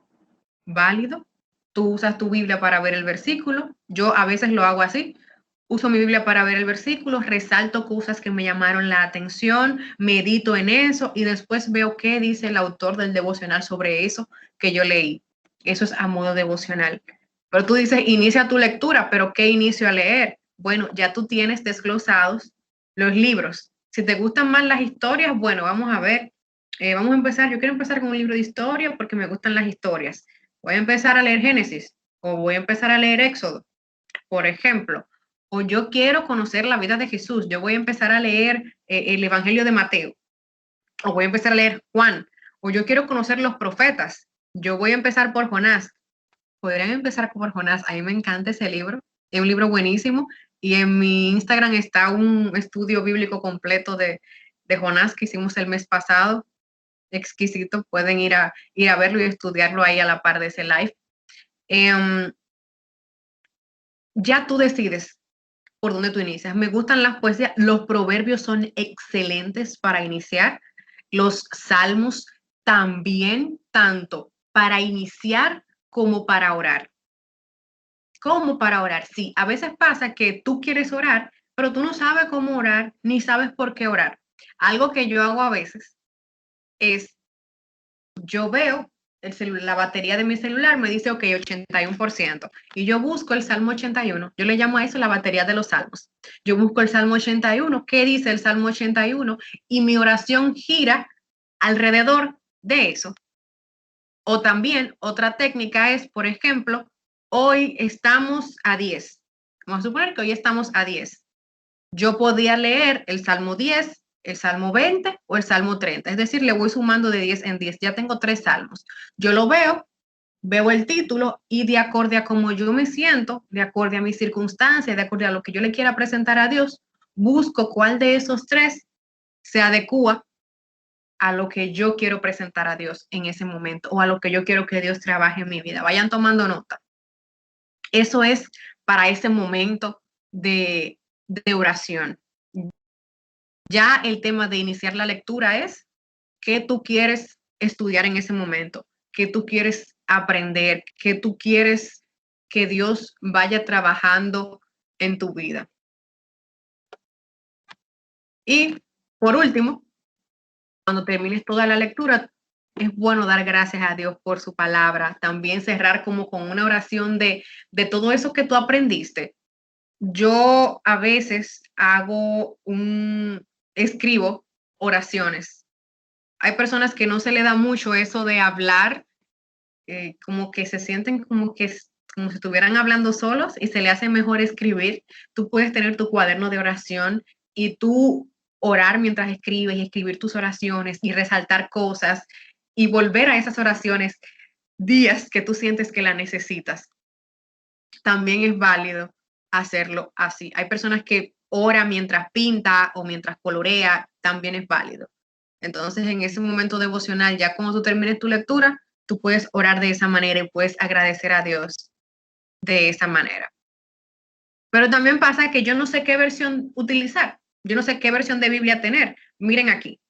válido. Tú usas tu Biblia para ver el versículo. Yo a veces lo hago así. uso mi Biblia para ver el versículo, resalto cosas que me llamaron la atención, medito en eso y después veo qué dice el autor del devocional sobre eso que yo leí. Eso es a modo devocional. Pero tú dices, inicia tu lectura, pero ¿qué inicio a leer? Bueno, ya tú tienes desglosados los libros. Si te gustan más las historias, bueno, vamos a ver. Vamos a empezar. Yo quiero empezar con un libro de historia porque me gustan las historias. Voy a empezar a leer Génesis o voy a empezar a leer Éxodo, por ejemplo. O yo quiero conocer la vida de Jesús. Yo voy a empezar a leer el Evangelio de Mateo. O voy a empezar a leer Juan. O yo quiero conocer los profetas. Yo voy a empezar por Jonás. Podrían empezar por Jonás. A mí me encanta ese libro. Es un libro buenísimo. Y en mi Instagram está un estudio bíblico completo de Jonás que hicimos el mes pasado. Exquisito. Pueden ir a verlo y estudiarlo ahí a la par de ese live. Ya tú decides por dónde tú inicias. Me gustan las poesías. Los proverbios son excelentes para iniciar. Los salmos también, tanto para iniciar como para orar. Como para orar, sí. A veces pasa que tú quieres orar, pero tú no sabes cómo orar, ni sabes por qué orar. Algo que yo hago a veces es, yo veo la batería de mi celular, me dice, ok, 81%. Y yo busco el Salmo 81. Yo le llamo a eso la batería de los salmos. Yo busco el Salmo 81. ¿Qué dice el Salmo 81? Y mi oración gira alrededor de eso. O también otra técnica es, por ejemplo, hoy estamos a 10. Vamos a suponer que hoy estamos a 10. Yo podía leer el Salmo 10, el Salmo 20 o el Salmo 30. Es decir, le voy sumando de 10 en 10. Ya tengo 3 salmos. Yo lo veo el título y de acuerdo a cómo yo me siento, de acuerdo a mis circunstancias, de acuerdo a lo que yo le quiera presentar a Dios, busco cuál de esos 3 se adecua a lo que yo quiero presentar a Dios en ese momento o a lo que yo quiero que Dios trabaje en mi vida. Vayan tomando nota. Eso es para ese momento de oración. Ya el tema de iniciar la lectura es qué tú quieres estudiar en ese momento, qué tú quieres aprender, qué tú quieres que Dios vaya trabajando en tu vida. Y por último, cuando termines toda la lectura, es bueno dar gracias a Dios por su palabra. También cerrar como con una oración de todo eso que tú aprendiste. Yo a veces escribo oraciones. Hay personas que no se le da mucho eso de hablar, como que se sienten como si estuvieran hablando solos y se le hace mejor escribir. Tú puedes tener tu cuaderno de oración y tú orar mientras escribes y escribir tus oraciones y resaltar cosas y volver a esas oraciones días que tú sientes que la necesitas. También es válido hacerlo así. Hay personas que oran mientras pinta o mientras colorea, también es válido. Entonces, en ese momento devocional, ya cuando tú termines tu lectura, tú puedes orar de esa manera y puedes agradecer a Dios de esa manera. Pero también pasa que yo no sé qué versión utilizar. Yo no sé qué versión de Biblia tener. Miren aquí.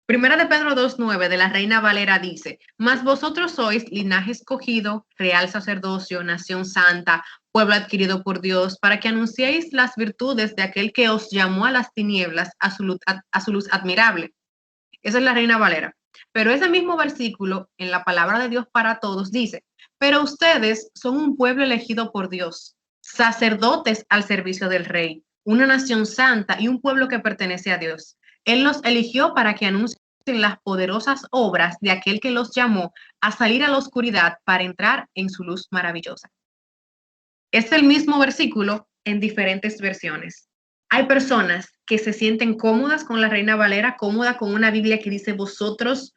Primera de Pedro 2:9 de la Reina Valera dice, mas vosotros sois linaje escogido, real sacerdocio, nación santa, pueblo adquirido por Dios, para que anunciéis las virtudes de aquel que os llamó a las tinieblas, a su luz admirable. Esa es la Reina Valera. Pero ese mismo versículo en la palabra de Dios para todos dice, pero ustedes son un pueblo elegido por Dios, sacerdotes al servicio del Rey, una nación santa y un pueblo que pertenece a Dios. Él los eligió para que anuncien las poderosas obras de aquel que los llamó a salir a la oscuridad para entrar en su luz maravillosa. Es el mismo versículo en diferentes versiones. Hay personas que se sienten cómodas con la Reina Valera, cómoda con una Biblia que dice vosotros,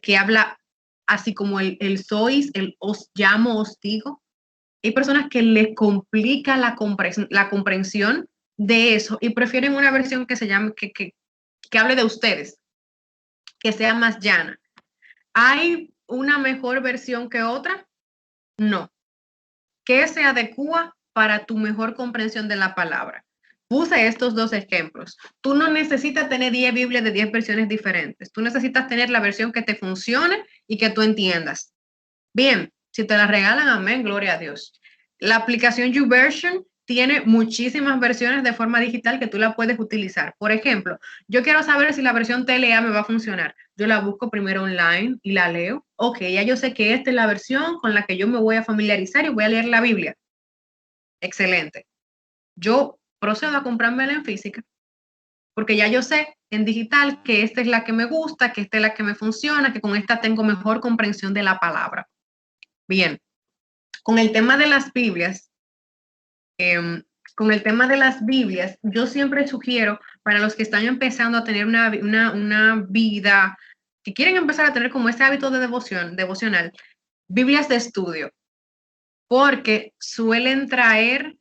que habla así como el sois, el os llamo, os digo. Hay personas que les complica la comprensión de eso y prefieren una versión que se llame, que hable de ustedes, que sea más llana. ¿Hay una mejor versión que otra? No. ¿Qué se adecua para tu mejor comprensión de la palabra? Puse estos 2 ejemplos. Tú no necesitas tener 10 Biblias de 10 versiones diferentes. Tú necesitas tener la versión que te funcione y que tú entiendas. Bien, si te la regalan, amén, gloria a Dios. La aplicación YouVersion tiene muchísimas versiones de forma digital que tú la puedes utilizar. Por ejemplo, yo quiero saber si la versión TLA me va a funcionar. Yo la busco primero online y la leo. Ok, ya yo sé que esta es la versión con la que yo me voy a familiarizar y voy a leer la Biblia. Excelente. Yo procedo a comprármela en física, porque ya yo sé en digital que esta es la que me gusta, que esta es la que me funciona, que con esta tengo mejor comprensión de la palabra. Bien, con el tema de las Biblias, yo siempre sugiero para los que están empezando a tener una vida, que quieren empezar a tener como ese hábito de devocional, Biblias de estudio, porque suelen traer,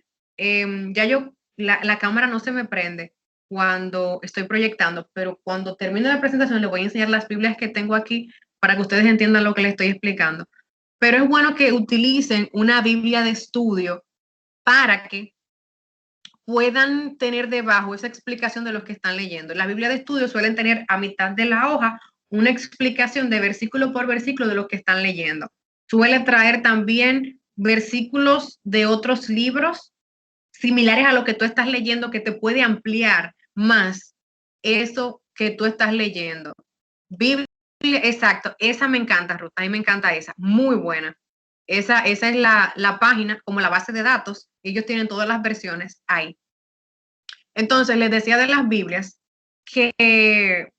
la cámara no se me prende cuando estoy proyectando, pero cuando termino la presentación les voy a enseñar las Biblias que tengo aquí para que ustedes entiendan lo que les estoy explicando. Pero es bueno que utilicen una Biblia de estudio para que puedan tener debajo esa explicación de lo que están leyendo. La Biblia de estudio suelen tener a mitad de la hoja una explicación de versículo por versículo de lo que están leyendo. Suele traer también versículos de otros libros similares a lo que tú estás leyendo que te puede ampliar más eso que tú estás leyendo. Biblia, exacto, esa me encanta, Ruth, a mí me encanta esa, muy buena. Esa es la página, como la base de datos, ellos tienen todas las versiones ahí. Entonces, les decía de las Biblias que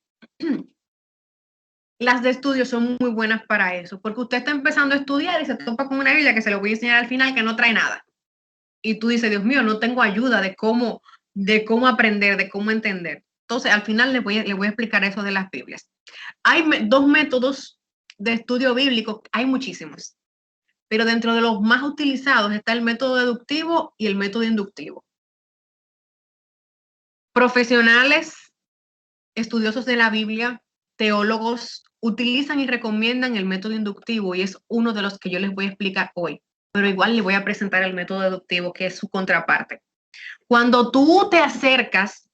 las de estudio son muy buenas para eso, porque usted está empezando a estudiar y se topa con una Biblia que se lo voy a enseñar al final que no trae nada. Y tú dices, Dios mío, no tengo ayuda de cómo aprender, de cómo entender. Entonces, al final les voy a explicar eso de las Biblias. Hay dos métodos de estudio bíblico, hay muchísimos, pero dentro de los más utilizados está el método deductivo y el método inductivo. Profesionales, estudiosos de la Biblia, teólogos, utilizan y recomiendan el método inductivo y es uno de los que yo les voy a explicar hoy, pero igual les voy a presentar el método deductivo, que es su contraparte. Cuando tú te acercas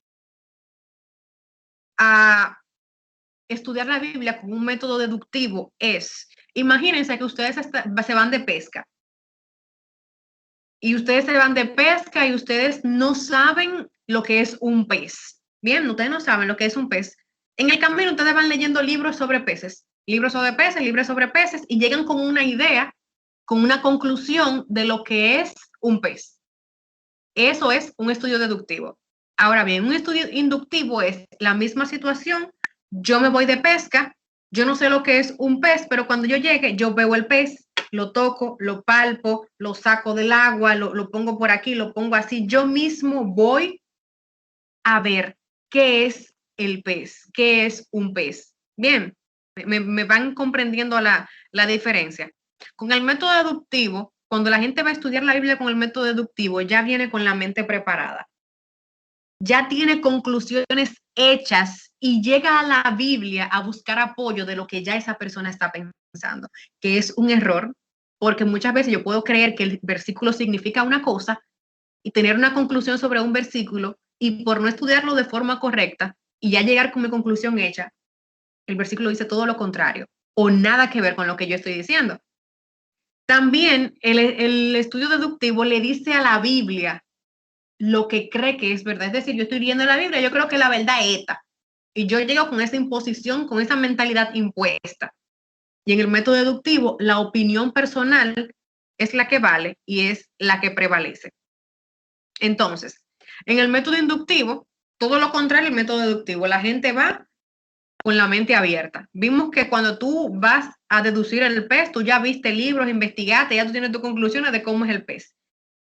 a estudiar la Biblia con un método deductivo imagínense que ustedes se van de pesca y ustedes no saben lo que es un pez. Bien, ustedes no saben lo que es un pez. En el camino ustedes van leyendo libros sobre peces, libros sobre peces y llegan con una idea, con una conclusión de lo que es un pez. Eso es un estudio deductivo. Ahora bien, un estudio inductivo es la misma situación. Yo me voy de pesca, yo no sé lo que es un pez, pero cuando yo llegue, yo veo el pez, lo toco, lo palpo, lo saco del agua, lo pongo por aquí, lo pongo así. Yo mismo voy a ver qué es el pez, qué es un pez. Bien, me van comprendiendo la diferencia. Con el método deductivo, cuando la gente va a estudiar la Biblia con el método deductivo, ya viene con la mente preparada. Ya tiene conclusiones hechas y llega a la Biblia a buscar apoyo de lo que ya esa persona está pensando, que es un error, porque muchas veces yo puedo creer que el versículo significa una cosa y tener una conclusión sobre un versículo y por no estudiarlo de forma correcta y ya llegar con mi conclusión hecha, el versículo dice todo lo contrario o nada que ver con lo que yo estoy diciendo. También el estudio deductivo le dice a la Biblia lo que cree que es verdad. Es decir, yo estoy leyendo la Biblia, yo creo que la verdad es esta. Y yo llego con esa imposición, con esa mentalidad impuesta. Y en el método deductivo, la opinión personal es la que vale y es la que prevalece. Entonces, en el método inductivo, todo lo contrario al método deductivo. La gente va con la mente abierta. Vimos que cuando tú vas a deducir el pez, tú ya viste libros, investigaste, ya tú tienes tus conclusiones de cómo es el pez.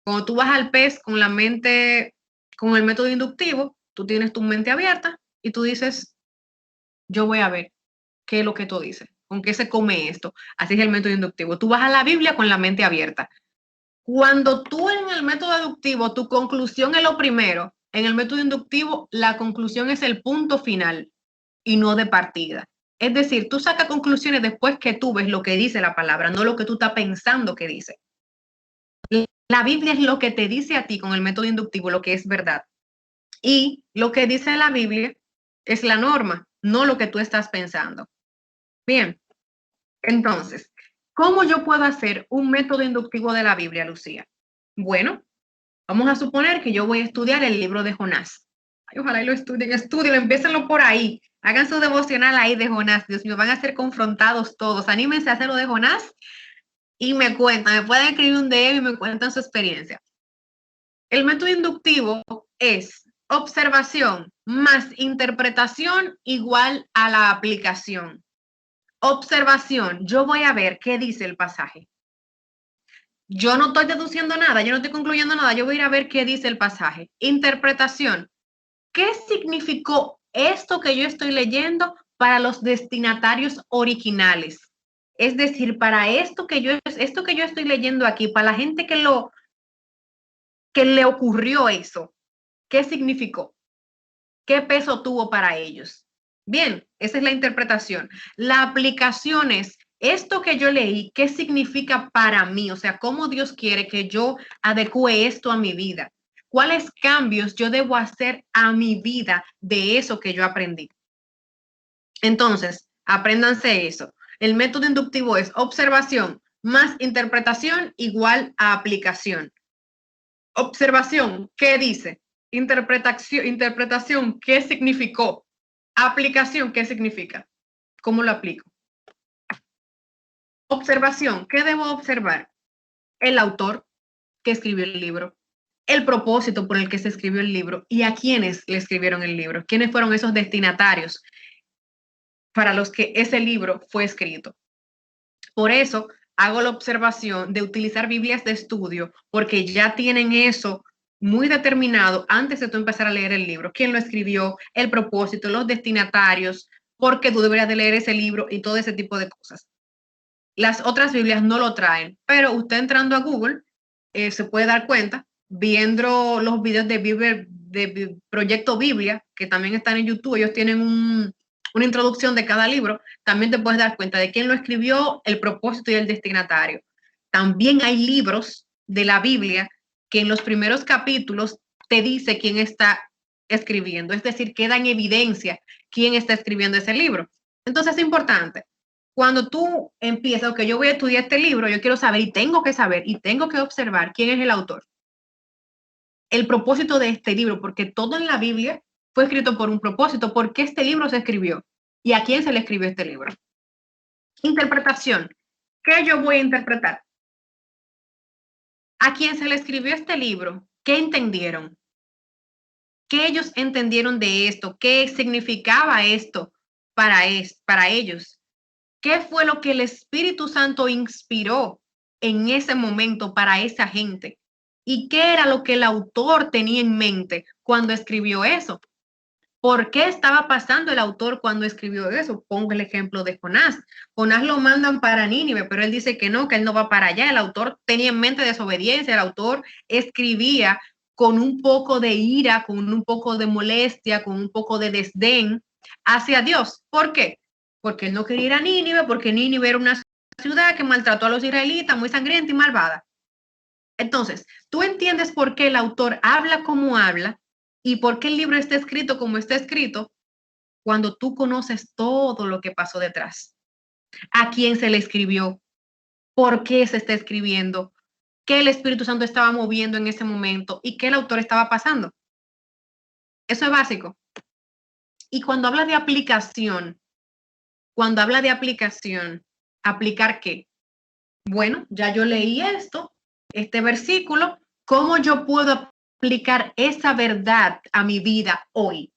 Cuando tú vas al pez con la mente, con el método inductivo, tú tienes tu mente abierta y tú dices, yo voy a ver qué es lo que tú dices, con qué se come esto. Así es el método inductivo. Tú vas a la Biblia con la mente abierta. Cuando tú en el método deductivo, tu conclusión es lo primero, en el método inductivo, la conclusión es el punto final y no de partida. Es decir, tú sacas conclusiones después que tú ves lo que dice la palabra, no lo que tú estás pensando que dice. La Biblia es lo que te dice a ti con el método inductivo, lo que es verdad. Y lo que dice la Biblia es la norma, no lo que tú estás pensando. Bien, entonces, ¿cómo yo puedo hacer un método inductivo de la Biblia, Lucía? Bueno, Vamos a suponer que yo voy a estudiar el libro de Jonás. Ay, ojalá y lo estudien, empiecenlo por ahí. Hagan su devocional ahí de Jonás. Dios mío, van a ser confrontados todos. Anímense a hacer lo de Jonás y me cuentan, me pueden escribir un DM y me cuentan su experiencia. El método inductivo es observación más interpretación igual a la aplicación. Observación, yo voy a ver qué dice el pasaje. Yo no estoy deduciendo nada, yo no estoy concluyendo nada, yo voy a ir a ver qué dice el pasaje. Interpretación, ¿qué significó esto que yo estoy leyendo para los destinatarios originales? Es decir, para esto que yo estoy leyendo aquí, para la gente que le ocurrió eso, ¿qué significó? ¿Qué peso tuvo para ellos? Bien, esa es la interpretación. La aplicación es esto que yo leí, ¿qué significa para mí? O sea, ¿cómo Dios quiere que yo adecue esto a mi vida? ¿Cuáles cambios yo debo hacer a mi vida de eso que yo aprendí? Entonces, apréndanse eso. El método inductivo es observación más interpretación igual a aplicación. Observación, ¿qué dice? Interpretación, ¿qué significó? Aplicación, ¿qué significa? ¿Cómo lo aplico? Observación, ¿qué debo observar? El autor que escribió el libro, el propósito por el que se escribió el libro y a quiénes le escribieron el libro, quiénes fueron esos destinatarios para los que ese libro fue escrito. Por eso hago la observación de utilizar Biblias de estudio, porque ya tienen eso muy determinado antes de tú empezar a leer el libro. ¿Quién lo escribió? El propósito, los destinatarios, por qué tú deberías de leer ese libro y todo ese tipo de cosas. Las otras Biblias no lo traen, pero usted entrando a Google se puede dar cuenta, viendo los videos de Proyecto Biblia, que también están en YouTube. Ellos tienen una introducción de cada libro. También te puedes dar cuenta de quién lo escribió, el propósito y el destinatario. También hay libros de la Biblia que en los primeros capítulos te dice quién está escribiendo, es decir, queda en evidencia quién está escribiendo ese libro. Entonces es importante. Cuando tú empiezas, ok, yo voy a estudiar este libro, yo quiero saber y tengo que observar quién es el autor, el propósito de este libro, porque todo en la Biblia fue escrito por un propósito. ¿Por qué este libro se escribió? ¿Y a quién se le escribió este libro? Interpretación. ¿Qué yo voy a interpretar? ¿A quién se le escribió este libro? ¿Qué entendieron? ¿Qué ellos entendieron de esto? ¿Qué significaba esto para ellos? ¿Qué fue lo que el Espíritu Santo inspiró en ese momento para esa gente? ¿Y qué era lo que el autor tenía en mente cuando escribió eso? ¿Por qué estaba pasando el autor cuando escribió eso? Pongo el ejemplo de Jonás. Jonás lo mandan para Nínive, pero él dice que él no va para allá. El autor tenía en mente desobediencia, el autor escribía con un poco de ira, con un poco de molestia, con un poco de desdén hacia Dios. ¿Por qué? Porque él no quería ir a Nínive, porque Nínive era una ciudad que maltrató a los israelitas, muy sangrienta y malvada. Entonces, tú entiendes por qué el autor habla como habla y por qué el libro está escrito como está escrito cuando tú conoces todo lo que pasó detrás. A quién se le escribió, por qué se está escribiendo, qué el Espíritu Santo estaba moviendo en ese momento y qué el autor estaba pasando. Eso es básico. Y cuando habla de aplicación, ¿aplicar qué? Bueno, ya yo leí este versículo, ¿cómo yo puedo aplicar esa verdad a mi vida hoy?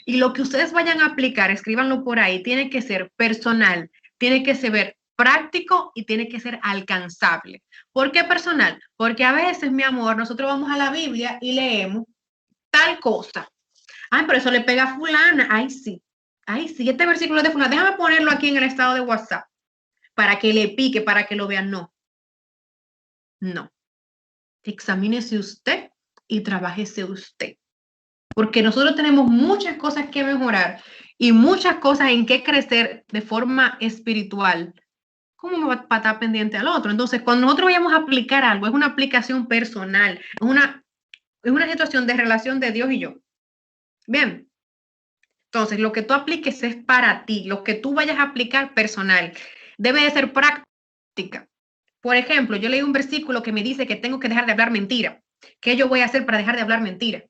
Y lo que ustedes vayan a aplicar, escríbanlo por ahí, tiene que ser personal, tiene que ser práctico y tiene que ser alcanzable. ¿Por qué personal? Porque a veces, mi amor, nosotros vamos a la Biblia y leemos tal cosa. Ay, pero eso le pega a fulana. Ay, sí. Ay, sí, este versículo de fulana. Déjame ponerlo aquí en el estado de WhatsApp para que le pique, para que lo vean. No. No. Examínese usted y trabájese usted. Porque nosotros tenemos muchas cosas que mejorar y muchas cosas en que crecer de forma espiritual. ¿Cómo me va a estar pendiente al otro? Entonces, cuando nosotros vayamos a aplicar algo, es una aplicación personal, es una situación de relación de Dios y yo. Bien. Entonces, lo que tú apliques es para ti, lo que tú vayas a aplicar personal. Debe de ser práctica. Por ejemplo, yo leí un versículo que me dice que tengo que dejar de hablar mentira. ¿Qué yo voy a hacer para dejar de hablar mentira?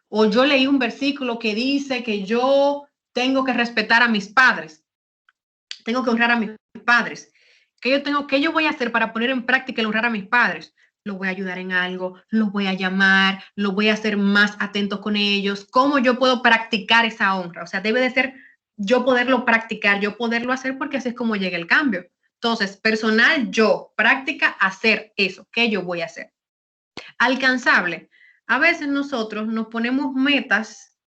O yo leí un versículo que dice que yo tengo que respetar a mis padres, tengo que honrar a mis padres. ¿Qué yo voy a hacer para poner en práctica el honrar a mis padres? Los voy a ayudar en algo, los voy a llamar, los voy a hacer más atentos con ellos. ¿Cómo yo puedo practicar esa honra? O sea, debe de ser yo poderlo practicar, yo poderlo hacer, porque así es como llega el cambio. Entonces, personal, yo, práctica, hacer eso. ¿Qué yo voy a hacer? Alcanzable. A veces nosotros nos ponemos metas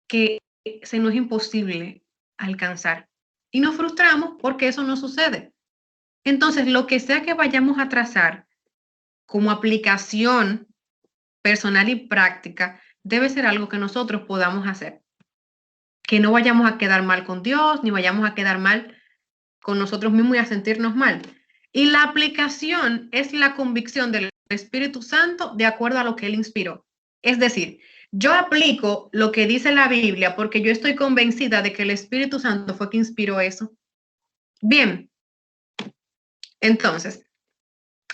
que se nos es imposible alcanzar y nos frustramos porque eso no sucede. Entonces, lo que sea que vayamos a trazar como aplicación personal y práctica, debe ser algo que nosotros podamos hacer. Que no vayamos a quedar mal con Dios, ni vayamos a quedar mal con nosotros mismos y a sentirnos mal. Y la aplicación es la convicción del Espíritu Santo de acuerdo a lo que Él inspiró. Es decir, yo aplico lo que dice la Biblia porque yo estoy convencida de que el Espíritu Santo fue quien inspiró eso. Bien, entonces,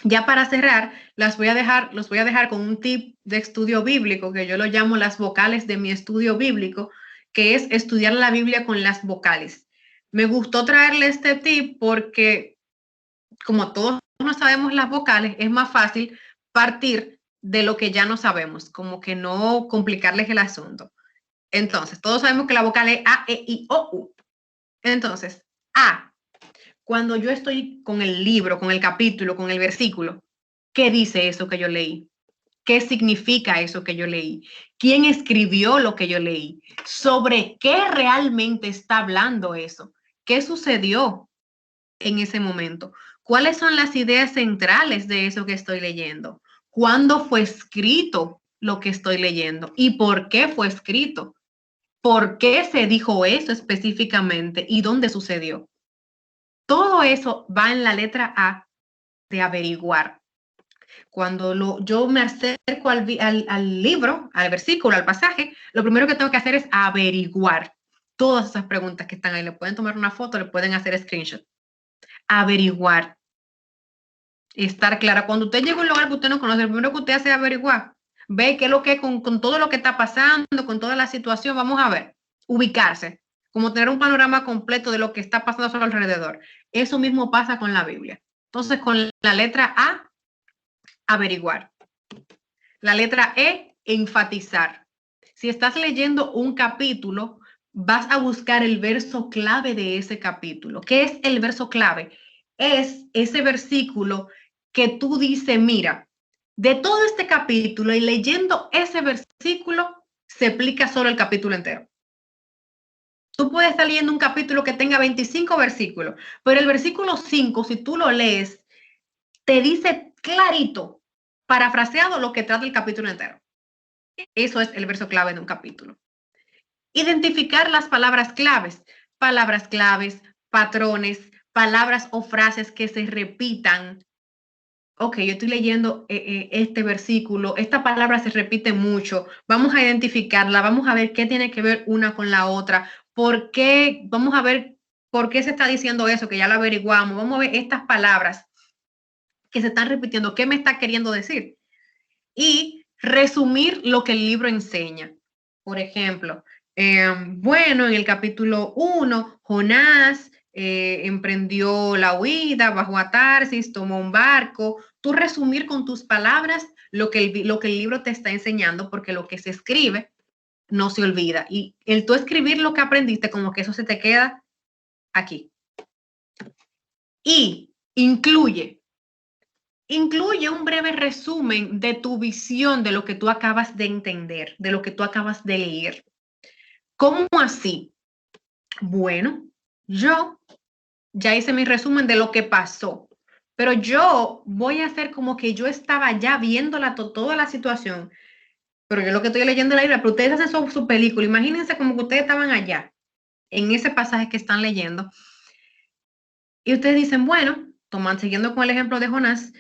ya para cerrar, los voy a dejar con un tip de estudio bíblico que yo lo llamo las vocales de mi estudio bíblico, que es estudiar la Biblia con las vocales. Me gustó traerle este tip porque, como todos no sabemos las vocales, es más fácil partir de lo que ya no sabemos, como que no complicarles el asunto. Entonces, todos sabemos que la vocal es A, E, I, O, U. Entonces, A. Cuando yo estoy con el libro, con el capítulo, con el versículo, ¿qué dice eso que yo leí? ¿Qué significa eso que yo leí? ¿Quién escribió lo que yo leí? ¿Sobre qué realmente está hablando eso? ¿Qué sucedió en ese momento? ¿Cuáles son las ideas centrales de eso que estoy leyendo? ¿Cuándo fue escrito lo que estoy leyendo? ¿Y por qué fue escrito? ¿Por qué se dijo eso específicamente? ¿Y dónde sucedió? Todo eso va en la letra A de averiguar. Cuando yo me acerco al libro, al versículo, al pasaje, lo primero que tengo que hacer es averiguar todas esas preguntas que están ahí. Le pueden tomar una foto, le pueden hacer screenshot. Averiguar. Estar clara. Cuando usted llega a un lugar que usted no conoce, lo primero que usted hace es averiguar. Ve qué es lo que con todo lo que está pasando, con toda la situación, vamos a ver. Ubicarse. Como tener un panorama completo de lo que está pasando a su alrededor. Eso mismo pasa con la Biblia. Entonces, con la letra A, averiguar. La letra E, enfatizar. Si estás leyendo un capítulo, vas a buscar el verso clave de ese capítulo. ¿Qué es el verso clave? Es ese versículo que tú dices, mira, de todo este capítulo y leyendo ese versículo, se explica solo el capítulo entero. Tú puedes estar leyendo un capítulo que tenga 25 versículos, pero el versículo 5, si tú lo lees, te dice clarito, parafraseado, lo que trata el capítulo entero. Eso es el verso clave de un capítulo. Identificar las palabras claves, patrones, palabras o frases que se repitan. Ok, yo estoy leyendo este versículo, esta palabra se repite mucho, vamos a identificarla, vamos a ver qué tiene que ver una con la otra, vamos a ver por qué se está diciendo eso, que ya lo averiguamos, vamos a ver estas palabras que se están repitiendo, qué me está queriendo decir. Y resumir lo que el libro enseña. Por ejemplo, bueno, en el capítulo 1, Jonás emprendió la huida, bajó a Tarsis, tomó un barco. Tú resumir con tus palabras lo que el libro te está enseñando, porque lo que se escribe no se olvida. Y el tú escribir lo que aprendiste, como que eso se te queda aquí. Y incluye un breve resumen de tu visión de lo que tú acabas de entender, de lo que tú acabas de leer. ¿Cómo así? Bueno, yo ya hice mi resumen de lo que pasó, pero yo voy a hacer como que yo estaba ya viendo toda la situación, pero yo lo que estoy leyendo en la Biblia, pero ustedes hacen su película, imagínense como que ustedes estaban allá, en ese pasaje que están leyendo, y ustedes dicen, bueno, siguiendo con el ejemplo de Jonás,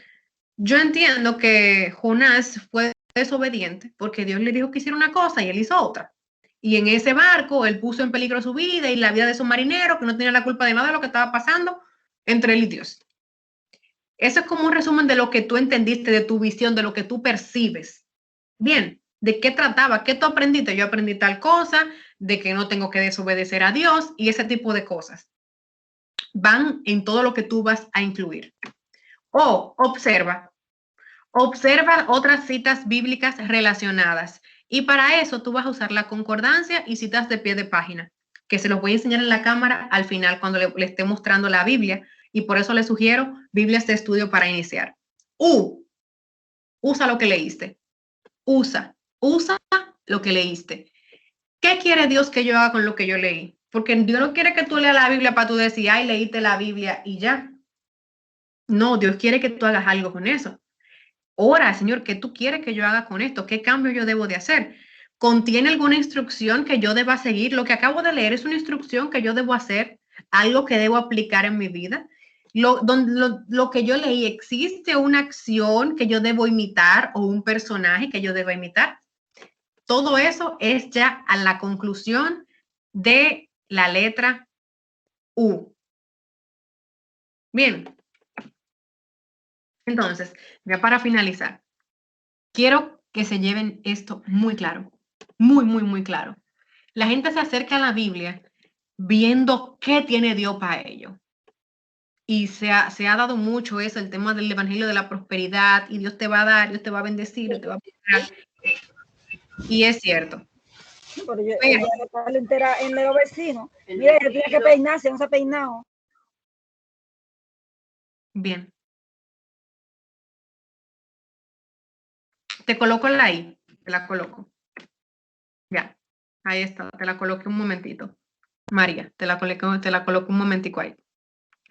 yo entiendo que Jonás fue desobediente porque Dios le dijo que hiciera una cosa y él hizo otra. Y en ese barco él puso en peligro su vida y la vida de esos marineros que no tenían la culpa de nada de lo que estaba pasando entre él y Dios. Eso es como un resumen de lo que tú entendiste, de tu visión, de lo que tú percibes. Bien, ¿de qué trataba? ¿Qué tú aprendiste? Yo aprendí tal cosa, de que no tengo que desobedecer a Dios y ese tipo de cosas. Van en todo lo que tú vas a incluir. O observa otras citas bíblicas relacionadas. Y para eso tú vas a usar la concordancia y citas de pie de página, que se los voy a enseñar en la cámara al final cuando le esté mostrando la Biblia. Y por eso les sugiero Biblias de estudio para iniciar. Usa lo que leíste. Usa lo que leíste. ¿Qué quiere Dios que yo haga con lo que yo leí? Porque Dios no quiere que tú leas la Biblia para tú decir, ay, leíste la Biblia y ya. No, Dios quiere que tú hagas algo con eso. Ora, Señor, ¿qué tú quieres que yo haga con esto? ¿Qué cambio yo debo de hacer? ¿Contiene alguna instrucción que yo deba seguir? Lo que acabo de leer es una instrucción que yo debo hacer, algo que debo aplicar en mi vida. Lo que yo leí, ¿existe una acción que yo debo imitar o un personaje que yo deba imitar? Todo eso es ya a la conclusión de la letra U. Bien, entonces, ya para finalizar, quiero que se lleven esto muy claro, muy claro. La gente se acerca a la Biblia viendo qué tiene Dios para ellos. Y se ha dado mucho eso, el tema del evangelio de la prosperidad, y Dios te va a dar, Dios te va a bendecir, Dios te va a prosperar. Y es cierto. Pero ella está entera en los vecinos. Mira, ella tiene que peinarse, no se ha peinado. Bien. Te coloco la I, te la coloco. Ya, ahí está, te la coloqué un momentito. María, te la coloco un momentico ahí.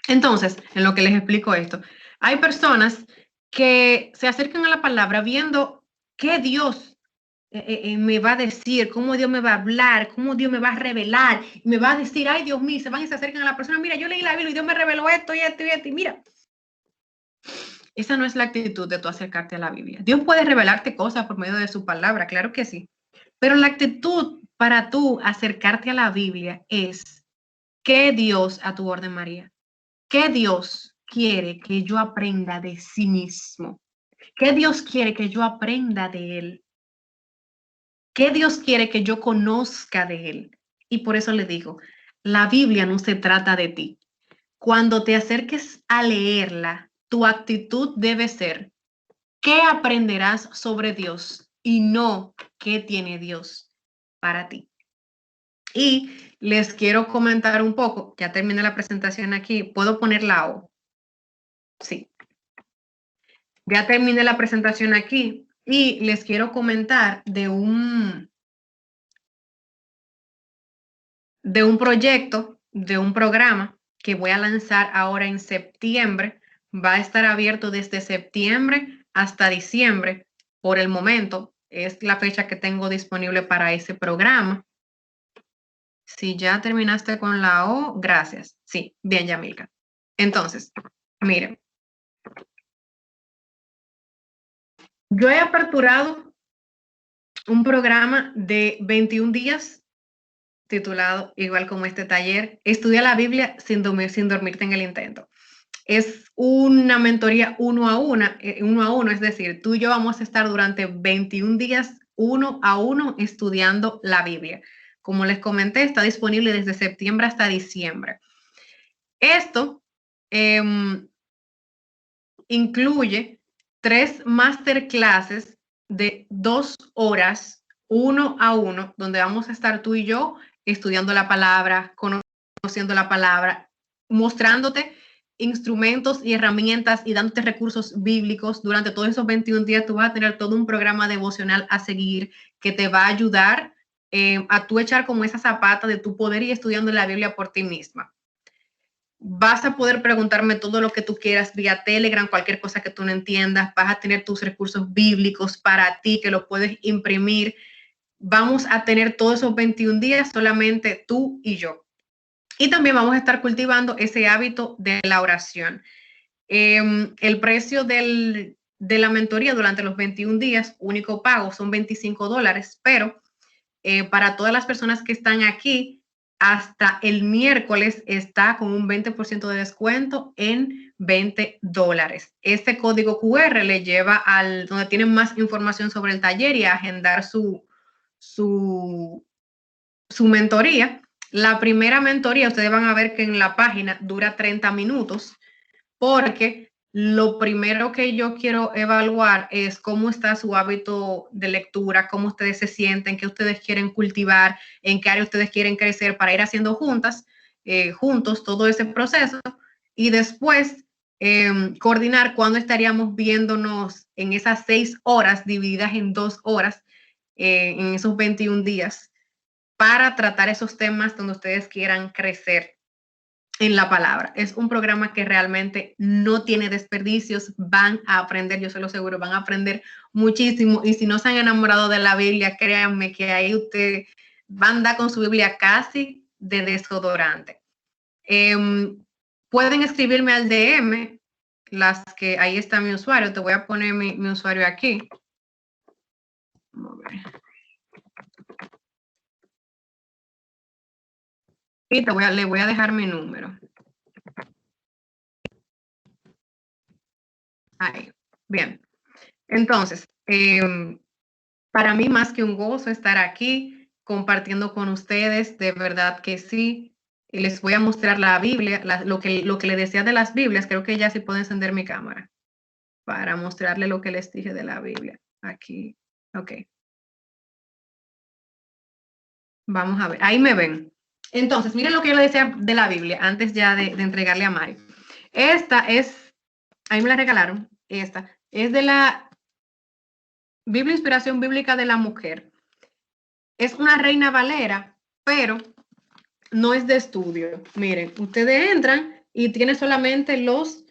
Entonces, en lo que les explico esto, hay personas que se acercan a la palabra viendo qué Dios me va a decir, cómo Dios me va a hablar, cómo Dios me va a revelar, me va a decir, ay Dios mío, se van y se acercan a la persona, mira, yo leí la Biblia y Dios me reveló esto y esto y esto, y mira. Esa no es la actitud de tú acercarte a la Biblia. Dios puede revelarte cosas por medio de su palabra, claro que sí, pero la actitud para tú acercarte a la Biblia es, ¿qué Dios a tu orden, María? ¿Qué Dios quiere que yo aprenda de sí mismo? ¿Qué Dios quiere que yo aprenda de Él? ¿Qué Dios quiere que yo conozca de Él? Y por eso le digo, la Biblia no se trata de ti. Cuando te acerques a leerla, tu actitud debe ser, ¿qué aprenderás sobre Dios? Y no, ¿qué tiene Dios para ti? Y les quiero comentar un poco, ya terminé la presentación aquí, ¿puedo poner la O? Sí. Ya terminé la presentación aquí y les quiero comentar de un proyecto, de un programa que voy a lanzar ahora en septiembre. Va a estar abierto desde septiembre hasta diciembre. Por el momento, es la fecha que tengo disponible para ese programa. Si ya terminaste con la O, gracias. Sí, bien, Yamilka. Entonces, miren. Yo he aperturado un programa de 21 días titulado, igual como este taller, Estudia la Biblia sin dormirte en el intento. Es una mentoría uno a uno, es decir, tú y yo vamos a estar durante 21 días uno a uno estudiando la Biblia. Como les comenté, está disponible desde septiembre hasta diciembre. Esto incluye 3 masterclasses de 2 horas, uno a uno, donde vamos a estar tú y yo estudiando la palabra, conociendo la palabra, mostrándote instrumentos y herramientas y dándote recursos bíblicos. Durante todos esos 21 días tú vas a tener todo un programa devocional a seguir que te va a ayudar a tú echar como esa zapata de tu poder ir estudiando la Biblia por ti misma. Vas a poder preguntarme todo lo que tú quieras vía Telegram, cualquier cosa que tú no entiendas. Vas a tener tus recursos bíblicos para ti que los puedes imprimir. Vamos a tener todos esos 21 días solamente tú y yo. Y también vamos a estar cultivando ese hábito de la oración. El precio de la mentoría durante los 21 días, único pago, son $25, pero para todas las personas que están aquí, hasta el miércoles está con un 20% de descuento en $20. Este código QR le lleva al donde tienen más información sobre el taller y a agendar su mentoría. La primera mentoría, ustedes van a ver que en la página dura 30 minutos, porque lo primero que yo quiero evaluar es cómo está su hábito de lectura, cómo ustedes se sienten, qué ustedes quieren cultivar, en qué área ustedes quieren crecer para ir haciendo juntos todo ese proceso y después coordinar cuándo estaríamos viéndonos en esas 6 horas divididas en 2 horas en esos 21 días para tratar esos temas donde ustedes quieran crecer en la palabra. Es un programa que realmente no tiene desperdicios, van a aprender, yo se lo aseguro, van a aprender muchísimo y si no se han enamorado de la Biblia, créanme que ahí usted va a andar con su Biblia casi de desodorante. Pueden escribirme al DM, las que ahí está mi usuario, te voy a poner mi usuario aquí. Vamos a ver. Y le voy a dejar mi número. Ahí, bien. Entonces, para mí más que un gozo estar aquí compartiendo con ustedes, de verdad que sí. Y les voy a mostrar la Biblia, lo que les decía de las Biblias. Creo que ya sí puedo encender mi cámara para mostrarle lo que les dije de la Biblia. Aquí, ok. Vamos a ver, ahí me ven. Entonces, miren lo que yo le decía de la Biblia antes ya de entregarle a Mari. Esta es, ahí me la regalaron, esta es de la Biblia Inspiración Bíblica de la Mujer. Es una Reina Valera, pero no es de estudio. Miren, ustedes entran y tiene solamente los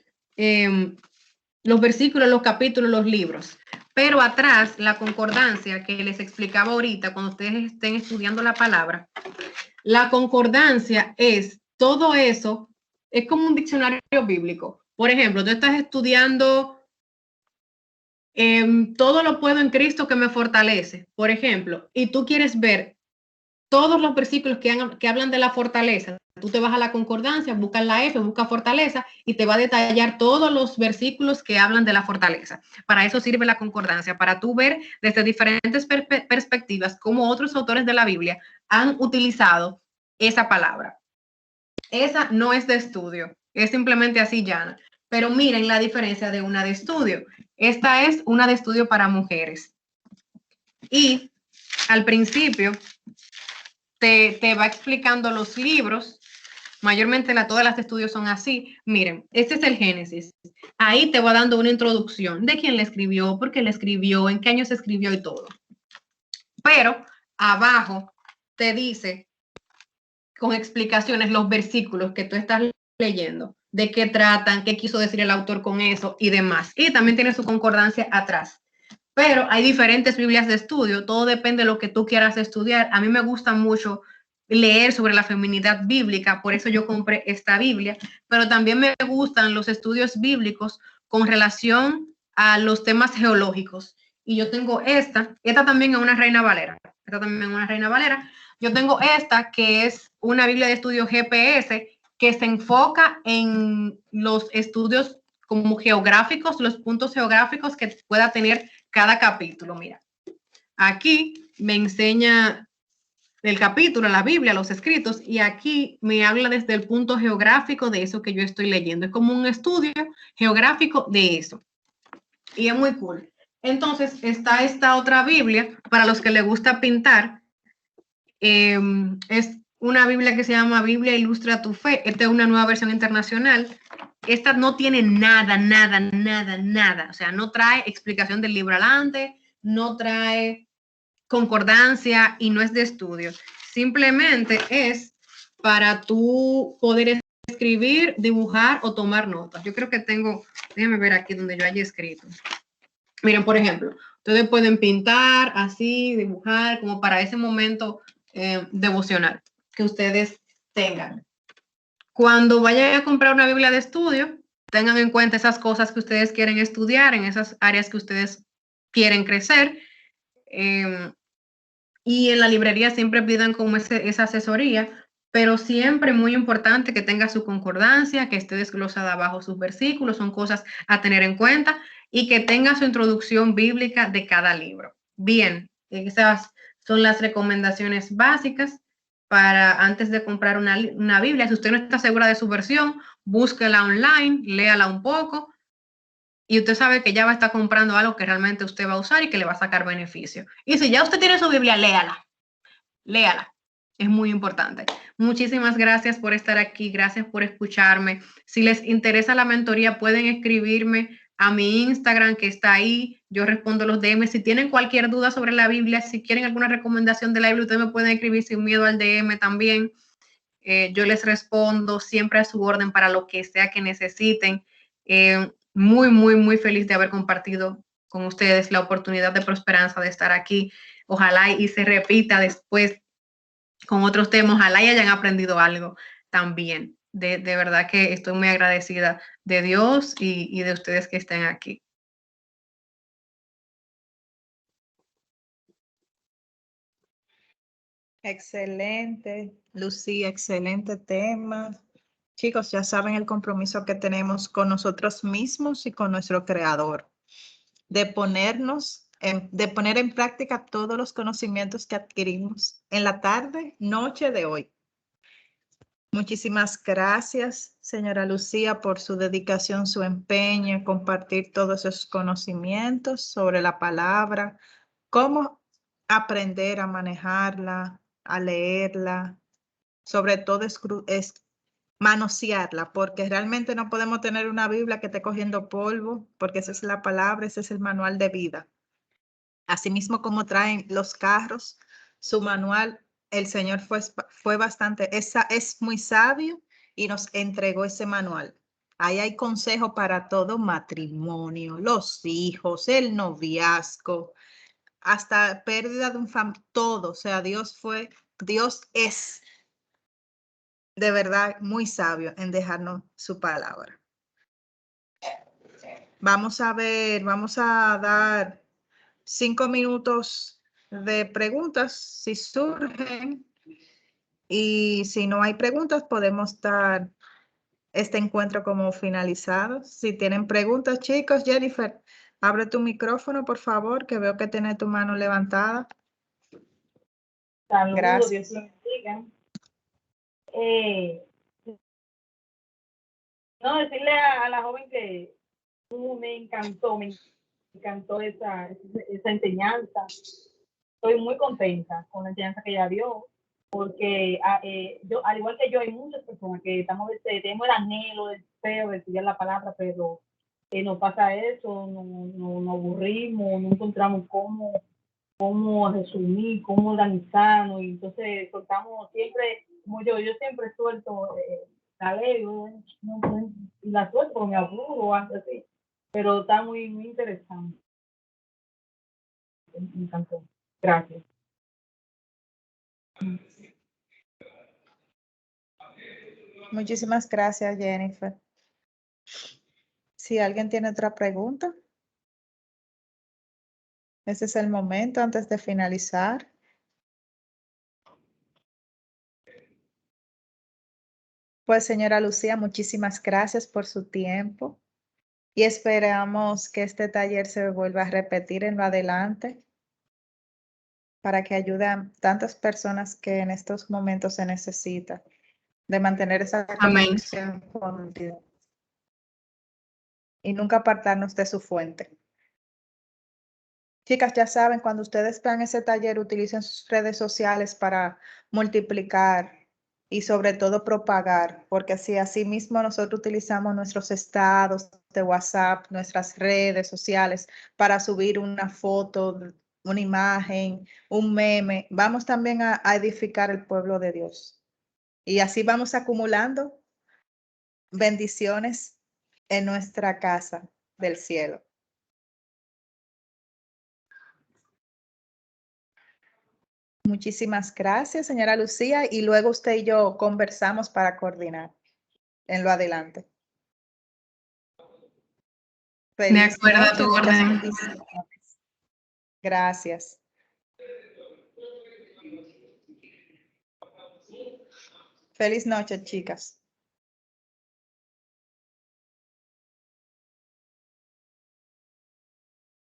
versículos, los capítulos, los libros. Pero atrás, la concordancia que les explicaba ahorita, cuando ustedes estén estudiando la palabra, la concordancia es todo eso, es como un diccionario bíblico. Por ejemplo, tú estás estudiando todo lo puedo en Cristo que me fortalece, por ejemplo, y tú quieres ver todos los versículos que hablan de la fortaleza. Tú te vas a la concordancia, buscas la F, buscas fortaleza y te va a detallar todos los versículos que hablan de la fortaleza. Para eso sirve la concordancia, para tú ver desde diferentes perspectivas cómo otros autores de la Biblia han utilizado esa palabra. Esa no es de estudio, es simplemente así llana. Pero miren la diferencia de una de estudio. Esta es una de estudio para mujeres. Y al principio te va explicando los libros. Mayormente todas las de estudio son así. Miren, este es el Génesis. Ahí te va dando una introducción de quién le escribió, por qué le escribió, en qué año se escribió y todo. Pero abajo te dice con explicaciones los versículos que tú estás leyendo, de qué tratan, qué quiso decir el autor con eso y demás. Y también tiene su concordancia atrás. Pero hay diferentes Biblias de estudio, todo depende de lo que tú quieras estudiar. A mí me gusta mucho leer sobre la feminidad bíblica, por eso yo compré esta Biblia, pero también me gustan los estudios bíblicos con relación a los temas geológicos. Y yo tengo esta también es una Reina Valera, esta también es una Reina Valera. Yo tengo esta que es una Biblia de estudio GPS que se enfoca en los estudios como geográficos, los puntos geográficos que pueda tener cada capítulo. Mira, aquí me enseña el capítulo, la Biblia, los escritos, y aquí me habla desde el punto geográfico de eso que yo estoy leyendo. Es como un estudio geográfico de eso. Y es muy cool. Entonces, está esta otra Biblia, para los que les gusta pintar, es una Biblia que se llama Biblia Ilustra tu Fe. Esta es una nueva versión internacional. Esta no tiene nada. O sea, no trae explicación del libro adelante, no trae concordancia y no es de estudio. Simplemente es para tú poder escribir, dibujar o tomar notas. Yo creo que tengo, déjenme ver aquí donde yo haya escrito. Miren, por ejemplo, ustedes pueden pintar así, dibujar, como para ese momento devocional que ustedes tengan. Cuando vayan a comprar una Biblia de estudio, tengan en cuenta esas cosas que ustedes quieren estudiar, en esas áreas que ustedes quieren crecer. Y en la librería siempre pidan como esa asesoría pero siempre muy importante que tenga su concordancia, que esté desglosada abajo sus versículos, son cosas a tener en cuenta, y que tenga su introducción bíblica de cada libro. Bien, esas son las recomendaciones básicas para antes de comprar una Biblia. Si usted no está segura de su versión, búsquela online, léala un poco, y usted sabe que ya va a estar comprando algo que realmente usted va a usar y que le va a sacar beneficio. Y si ya usted tiene su Biblia, léala, léala. Es muy importante. Muchísimas gracias por estar aquí, gracias por escucharme. Si les interesa la mentoría, pueden escribirme a mi Instagram que está ahí. Yo respondo los DM. Si tienen cualquier duda sobre la Biblia, si quieren alguna recomendación de la Biblia, ustedes me pueden escribir sin miedo al DM también. Yo les respondo siempre a su orden para lo que sea que necesiten. Muy, muy, muy feliz de haber compartido con ustedes la oportunidad de Prosperanza, de estar aquí. Ojalá y se repita después con otros temas, ojalá y hayan aprendido algo también. De verdad que estoy muy agradecida de Dios y de ustedes que estén aquí. Excelente, Lucía, excelente tema. Chicos, ya saben el compromiso que tenemos con nosotros mismos y con nuestro Creador, de poner en práctica todos los conocimientos que adquirimos en la tarde, noche de hoy. Muchísimas gracias, señora Lucía, por su dedicación, su empeño en compartir todos esos conocimientos sobre la palabra, cómo aprender a manejarla, a leerla, sobre todo es manosearla, porque realmente no podemos tener una Biblia que esté cogiendo polvo, porque esa es la palabra, ese es el manual de vida. Asimismo, como traen los carros, su manual, el Señor fue bastante, es muy sabio y nos entregó ese manual. Ahí hay consejo para todo matrimonio, los hijos, el noviazgo, hasta pérdida de un todo. O sea, Dios es de verdad muy sabio en dejarnos su palabra. Vamos a ver, vamos a dar 5 minutos de preguntas si surgen, y si no hay preguntas podemos dar este encuentro como finalizado. Si tienen preguntas, chicos. Jennifer, abre tu micrófono, por favor, que veo que tienes tu mano levantada. Saludos, Gracias. Dios los bendiga. No, decirle a la joven que me encantó esa enseñanza. Estoy muy contenta con la enseñanza que ella dio, porque yo, al igual que yo, hay muchas personas que tenemos el anhelo, el deseo de estudiar la palabra, pero nos pasa eso, nos aburrimos, no encontramos cómo resumir, cómo organizarnos, y entonces soltamos siempre, como yo siempre suelto la ley, y la suelto porque me aburro o algo así, pero está muy, muy interesante. Me encantó. Gracias. Muchísimas gracias, Jennifer. Si alguien tiene otra pregunta, ese es el momento antes de finalizar. Pues, señora Lucía, muchísimas gracias por su tiempo y esperamos que este taller se vuelva a repetir en lo adelante para que ayude a tantas personas que en estos momentos se necesita de mantener esa Amén. conexión con Dios y nunca apartarnos de su fuente. Chicas, ya saben, cuando ustedes vean ese taller, utilicen sus redes sociales para multiplicar y sobre todo propagar, porque así mismo nosotros utilizamos nuestros estados de WhatsApp, nuestras redes sociales para subir una foto, una imagen, un meme. Vamos también a edificar el pueblo de Dios. Y así vamos acumulando bendiciones en nuestra casa del cielo. Muchísimas gracias, señora Lucía, y luego usted y yo conversamos para coordinar en lo adelante. De Feliz acuerdo a noche, tu muchas orden. bendiciones. Gracias. Feliz noche, chicas.